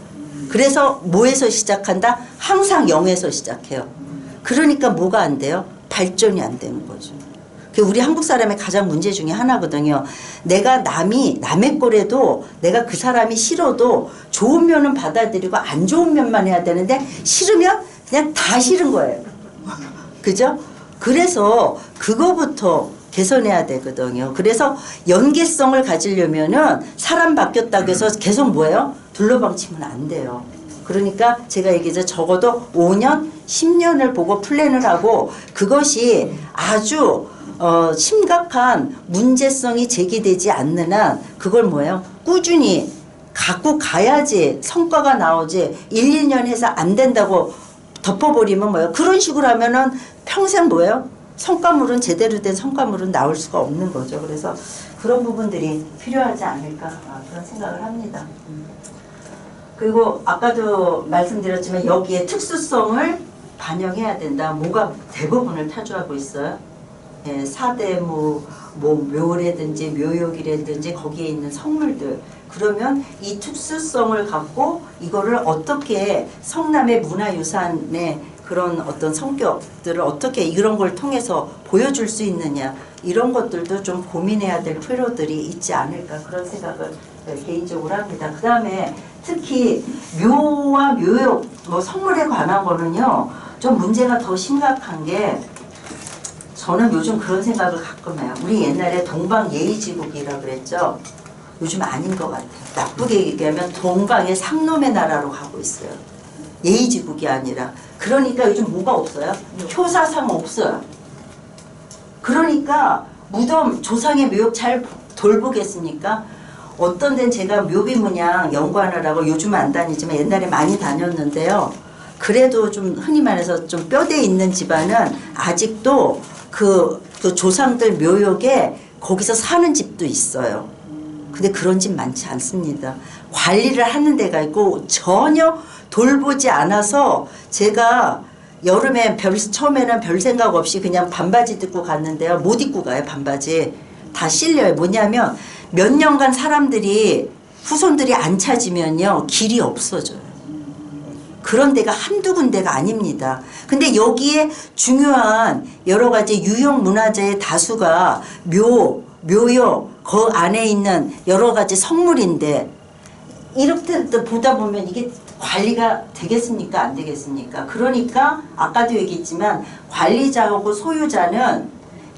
그래서 뭐에서 시작한다? 항상 0에서 시작해요. 그러니까 뭐가 안 돼요? 발전이 안 되는 거죠. 그게 우리 한국 사람의 가장 문제 중에 하나거든요. 내가 남의 거래도 내가 그 사람이 싫어도 좋은 면은 받아들이고 안 좋은 면만 해야 되는데 싫으면 그냥 다 싫은 거예요. 그죠? 그래서 그거부터 개선해야 되거든요. 그래서 연계성을 가지려면은 사람 바뀌었다고 해서 계속 뭐예요? 둘러방치면 안 돼요. 그러니까 제가 얘기해서 적어도 5년, 10년을 보고 플랜을 하고 그것이 아주 심각한 문제성이 제기되지 않는 한 그걸 뭐예요? 꾸준히 갖고 가야지 성과가 나오지 1, 2년 해서 안 된다고 덮어버리면 뭐예요? 그런 식으로 하면은 평생 뭐예요? 성과물은 제대로 된 성과물은 나올 수가 없는 거죠. 그래서 그런 부분들이 필요하지 않을까 그런 생각을 합니다. 그리고 아까도 말씀드렸지만 여기에 특수성을 반영해야 된다. 뭐가 대부분을 타주하고 있어요. 예, 사대무, 뭐 묘라든지 묘역이라든지 거기에 있는 성물들. 그러면 이 특수성을 갖고 이거를 어떻게 성남의 문화유산의 그런 어떤 성격들을 어떻게 이런 걸 통해서 보여줄 수 있느냐 이런 것들도 좀 고민해야 될 필요들이 있지 않을까 그런 생각을 개인적으로 합니다. 그 다음에 특히 묘와 묘역 뭐 성물에 관한 거는요 좀 문제가 더 심각한 게 저는 요즘 그런 생각을 가끔 해요. 우리 옛날에 동방예의지국이라 그랬죠. 요즘 아닌 것 같아요. 나쁘게 얘기하면 동방의 상놈의 나라로 가고 있어요. 예의지국이 아니라. 그러니까 요즘 뭐가 없어요? 효사상 없어요. 그러니까 무덤 조상의 묘역 잘 돌보겠습니까? 어떤 데는 제가 묘비문양 연구하느라고 요즘은 안 다니지만 옛날에 많이 다녔는데요. 그래도 좀 흔히 말해서 좀 뼈대 있는 집안은 아직도 그 조상들 묘역에 거기서 사는 집도 있어요. 근데 그런 집 많지 않습니다. 관리를 하는 데가 있고 전혀 돌보지 않아서 제가 여름에 처음에는 별 생각 없이 그냥 반바지 입고 갔는데요. 못 입고 가요, 반바지. 다 실려요. 뭐냐면 몇 년간 사람들이 후손들이 안 찾으면요. 길이 없어져요. 그런 데가 한두 군데가 아닙니다. 근데 여기에 중요한 여러 가지 유형 문화재의 다수가 묘역, 그 안에 있는 여러 가지 성물인데 이렇게 보다 보면 이게 관리가 되겠습니까? 안 되겠습니까? 그러니까 아까도 얘기했지만 관리자하고 소유자는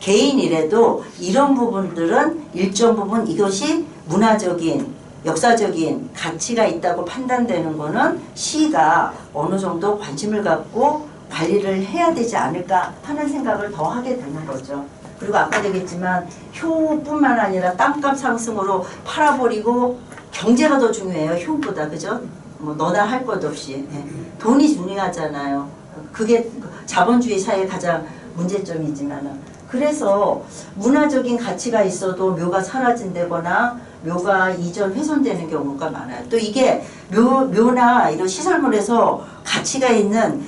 개인이라도 이런 부분들은 일정 부분 이것이 문화적인 역사적인 가치가 있다고 판단되는 거는 시가 어느 정도 관심을 갖고 관리를 해야 되지 않을까 하는 생각을 더 하게 되는 거죠. 그리고 아까도 얘기했지만 효뿐만 아니라 땅값 상승으로 팔아버리고 경제가 더 중요해요. 효보다. 그죠? 뭐 너나 할 것 없이. 네. 돈이 중요하잖아요. 그게 자본주의 사회의 가장 문제점이지만은. 그래서 문화적인 가치가 있어도 묘가 사라진다거나 묘가 이전 훼손되는 경우가 많아요. 또 이게 묘나 이런 시설물에서 가치가 있는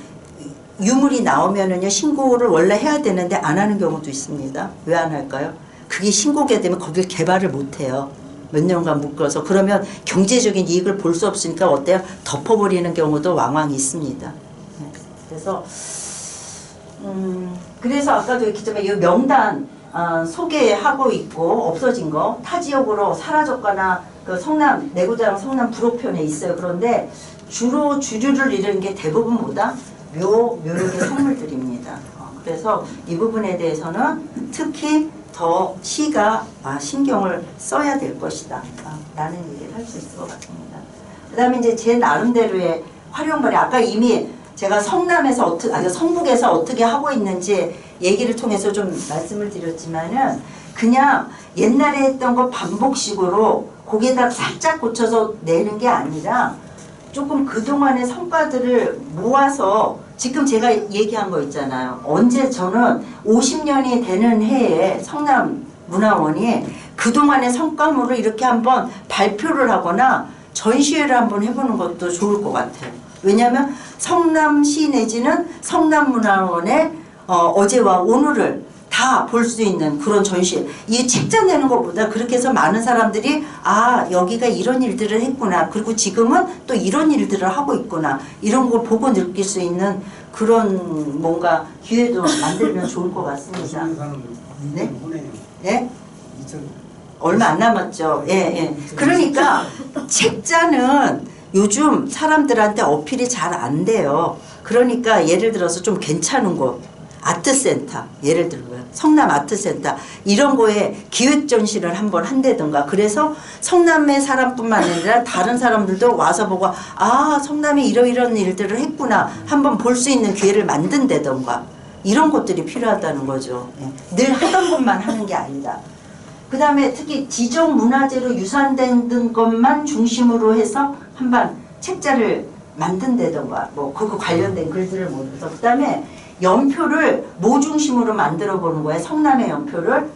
유물이 나오면은요 신고를 원래 해야 되는데 안 하는 경우도 있습니다. 왜 안 할까요? 그게 신고가 되면 거길 개발을 못 해요. 몇 년간 묶어서. 그러면 경제적인 이익을 볼 수 없으니까 어때요? 덮어버리는 경우도 왕왕 있습니다. 네. 그래서 아까도 얘기했지만 이 명단 소개하고 있고 없어진 거 타 지역으로 사라졌거나 그 성남 내구장 성남 부록편에 있어요. 그런데 주로 주류를 이루는 게 대부분 뭐다? 묘역의 성물들입니다. 그래서 이 부분에 대해서는 특히 더 시가 신경을 써야 될 것이다 라는 얘기를 할 수 있을 것 같습니다. 그 다음에 이제 제 나름대로의 활용벌이 아까 이미 제가 성남에서 성북에서 어떻게 하고 있는지 얘기를 통해서 좀 말씀을 드렸지만은 그냥 옛날에 했던 거 반복식으로 거기에다 살짝 고쳐서 내는 게 아니라 조금 그동안의 성과들을 모아서 지금 제가 얘기한 거 있잖아요. 언제 저는 50년이 되는 해에 성남문화원이 그동안의 성과물을 이렇게 한번 발표를 하거나 전시회를 한번 해보는 것도 좋을 것 같아요. 왜냐하면 성남시 내지는 성남문화원의 어제와 오늘을 다 볼 수 있는 그런 전시회. 이 책자 내는 것보다 그렇게 해서 많은 사람들이 여기가 이런 일들을 했구나. 그리고 지금은 또 이런 일들을 하고 있구나. 이런 걸 보고 느낄 수 있는 그런 뭔가 기회도 만들면 좋을 것 같습니다. 네? 네? 얼마 안 남았죠. 예. 그러니까 책자는 요즘 사람들한테 어필이 잘 안 돼요. 그러니까 예를 들어서 좀 괜찮은 곳, 아트센터, 예를 들면 성남 아트센터 이런 거에 기획 전시를 한번 한다든가. 그래서 성남의 사람뿐만 아니라 다른 사람들도 와서 보고 성남이 이런 일들을 했구나 한번 볼 수 있는 기회를 만든다든가. 이런 것들이 필요하다는 거죠. 늘 하던 것만 하는 게 아니다. 그 다음에 특히 지정 문화재로 유산된 것만 중심으로 해서 한번 책자를 만든다던가 그거 관련된 글들을 모아서 그 다음에 연표를 뭐 중심으로 만들어 보는 거예요. 성남의 연표를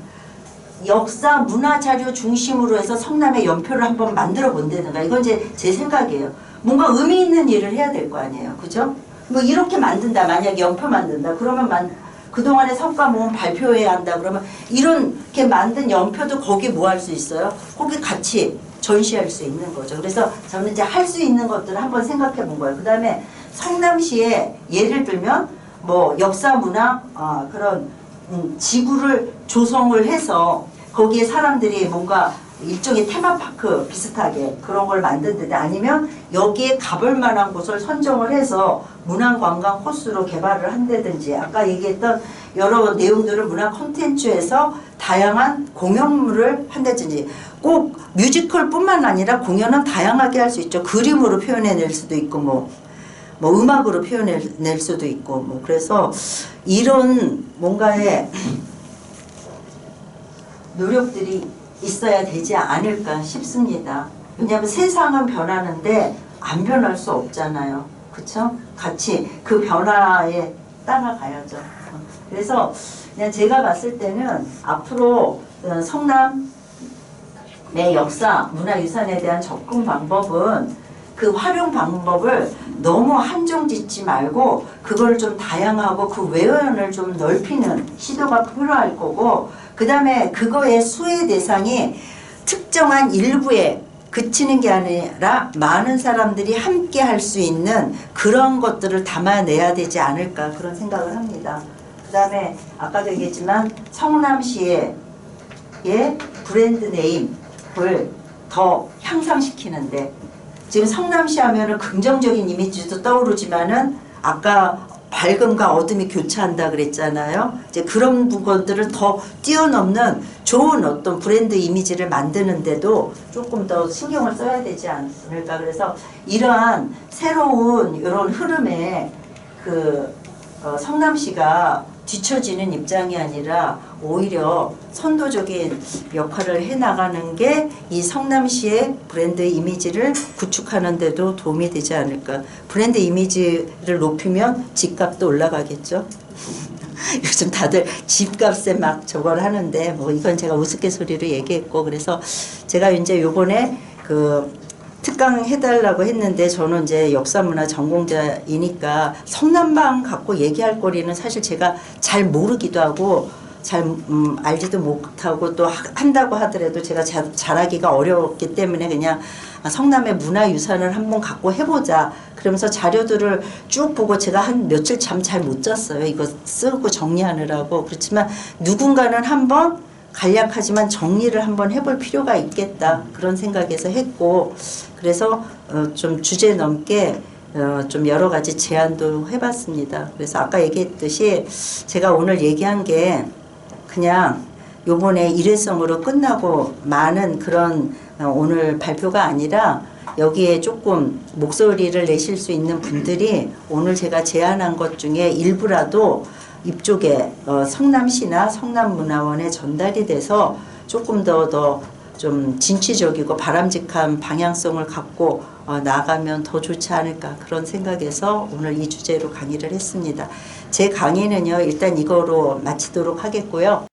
역사 문화자료 중심으로 해서 성남의 연표를 한번 만들어 본다든가. 이건 이제 제 생각이에요. 뭔가 의미 있는 일을 해야 될 거 아니에요. 그죠? 뭐 이렇게 만든다. 만약에 연표 만든다. 그러면 그동안의 성과 모음 발표해야 한다. 그러면 이렇게 만든 연표도 거기 뭐 할 수 있어요? 거기 같이 전시할 수 있는 거죠. 그래서 저는 이제 할 수 있는 것들을 한번 생각해 본 거예요. 그 다음에 성남시에 예를 들면 역사 문화 그런 지구를 조성을 해서 거기에 사람들이 뭔가 일종의 테마파크 비슷하게 그런 걸 만든데 아니면 여기에 가볼 만한 곳을 선정을 해서 문화관광 코스로 개발을 한다든지 아까 얘기했던 여러 내용들을 문화 콘텐츠에서 다양한 공연물을 한다든지 꼭 뮤지컬뿐만 아니라 공연은 다양하게 할 수 있죠. 그림으로 표현해낼 수도 있고 음악으로 표현해낼 수도 있고 그래서 이런 뭔가의 노력들이 있어야 되지 않을까 싶습니다. 왜냐하면 세상은 변하는데 안 변할 수 없잖아요. 그렇죠? 같이 그 변화에 따라가야죠. 그래서 그냥 제가 봤을 때는 앞으로 성남의 역사, 문화유산에 대한 접근 방법은 그 활용 방법을 너무 한정짓지 말고 그걸 좀 다양하고 그 외연을 좀 넓히는 시도가 필요할 거고 그 다음에 그거의 수혜 대상이 특정한 일부에 그치는 게 아니라 많은 사람들이 함께 할 수 있는 그런 것들을 담아내야 되지 않을까 그런 생각을 합니다. 그 다음에 아까도 얘기했지만 성남시의 브랜드 네임을 더 향상시키는데 지금 성남시 하면은 긍정적인 이미지도 떠오르지만은 아까 밝음과 어둠이 교차한다 그랬잖아요. 이제 그런 부분들을 더 뛰어넘는 좋은 어떤 브랜드 이미지를 만드는데도 조금 더 신경을 써야 되지 않을까. 그래서 이러한 새로운 이런 흐름에 성남시가 뒤처지는 입장이 아니라 오히려 선도적인 역할을 해나가는 게 이 성남시의 브랜드 이미지를 구축하는 데도 도움이 되지 않을까. 브랜드 이미지를 높이면 집값도 올라가겠죠. 요즘 다들 집값에 막 저걸 하는데 이건 제가 우스갯소리로 얘기했고 그래서 제가 이제 요번에 특강 해달라고 했는데 저는 이제 역사문화 전공자이니까 성남방 갖고 얘기할 거리는 사실 제가 잘 모르기도 하고 잘 알지도 못하고 또 한다고 하더라도 제가 잘하기가 어려웠기 때문에 그냥 성남의 문화유산을 한번 갖고 해보자 그러면서 자료들을 쭉 보고 제가 한 며칠 잠 잘 못 잤어요. 이거 쓰고 정리하느라고. 그렇지만 누군가는 한번 간략하지만 정리를 한번 해볼 필요가 있겠다 그런 생각에서 했고 그래서 좀 주제 넘게 좀 여러 가지 제안도 해봤습니다. 그래서 아까 얘기했듯이 제가 오늘 얘기한 게 그냥 요번에 일회성으로 끝나고 많은 그런 오늘 발표가 아니라 여기에 조금 목소리를 내실 수 있는 분들이 오늘 제가 제안한 것 중에 일부라도 이쪽에 성남시나 성남문화원에 전달이 돼서 조금 더 좀 진취적이고 바람직한 방향성을 갖고 나가면 더 좋지 않을까 그런 생각에서 오늘 이 주제로 강의를 했습니다. 제 강의는요 일단 이거로 마치도록 하겠고요.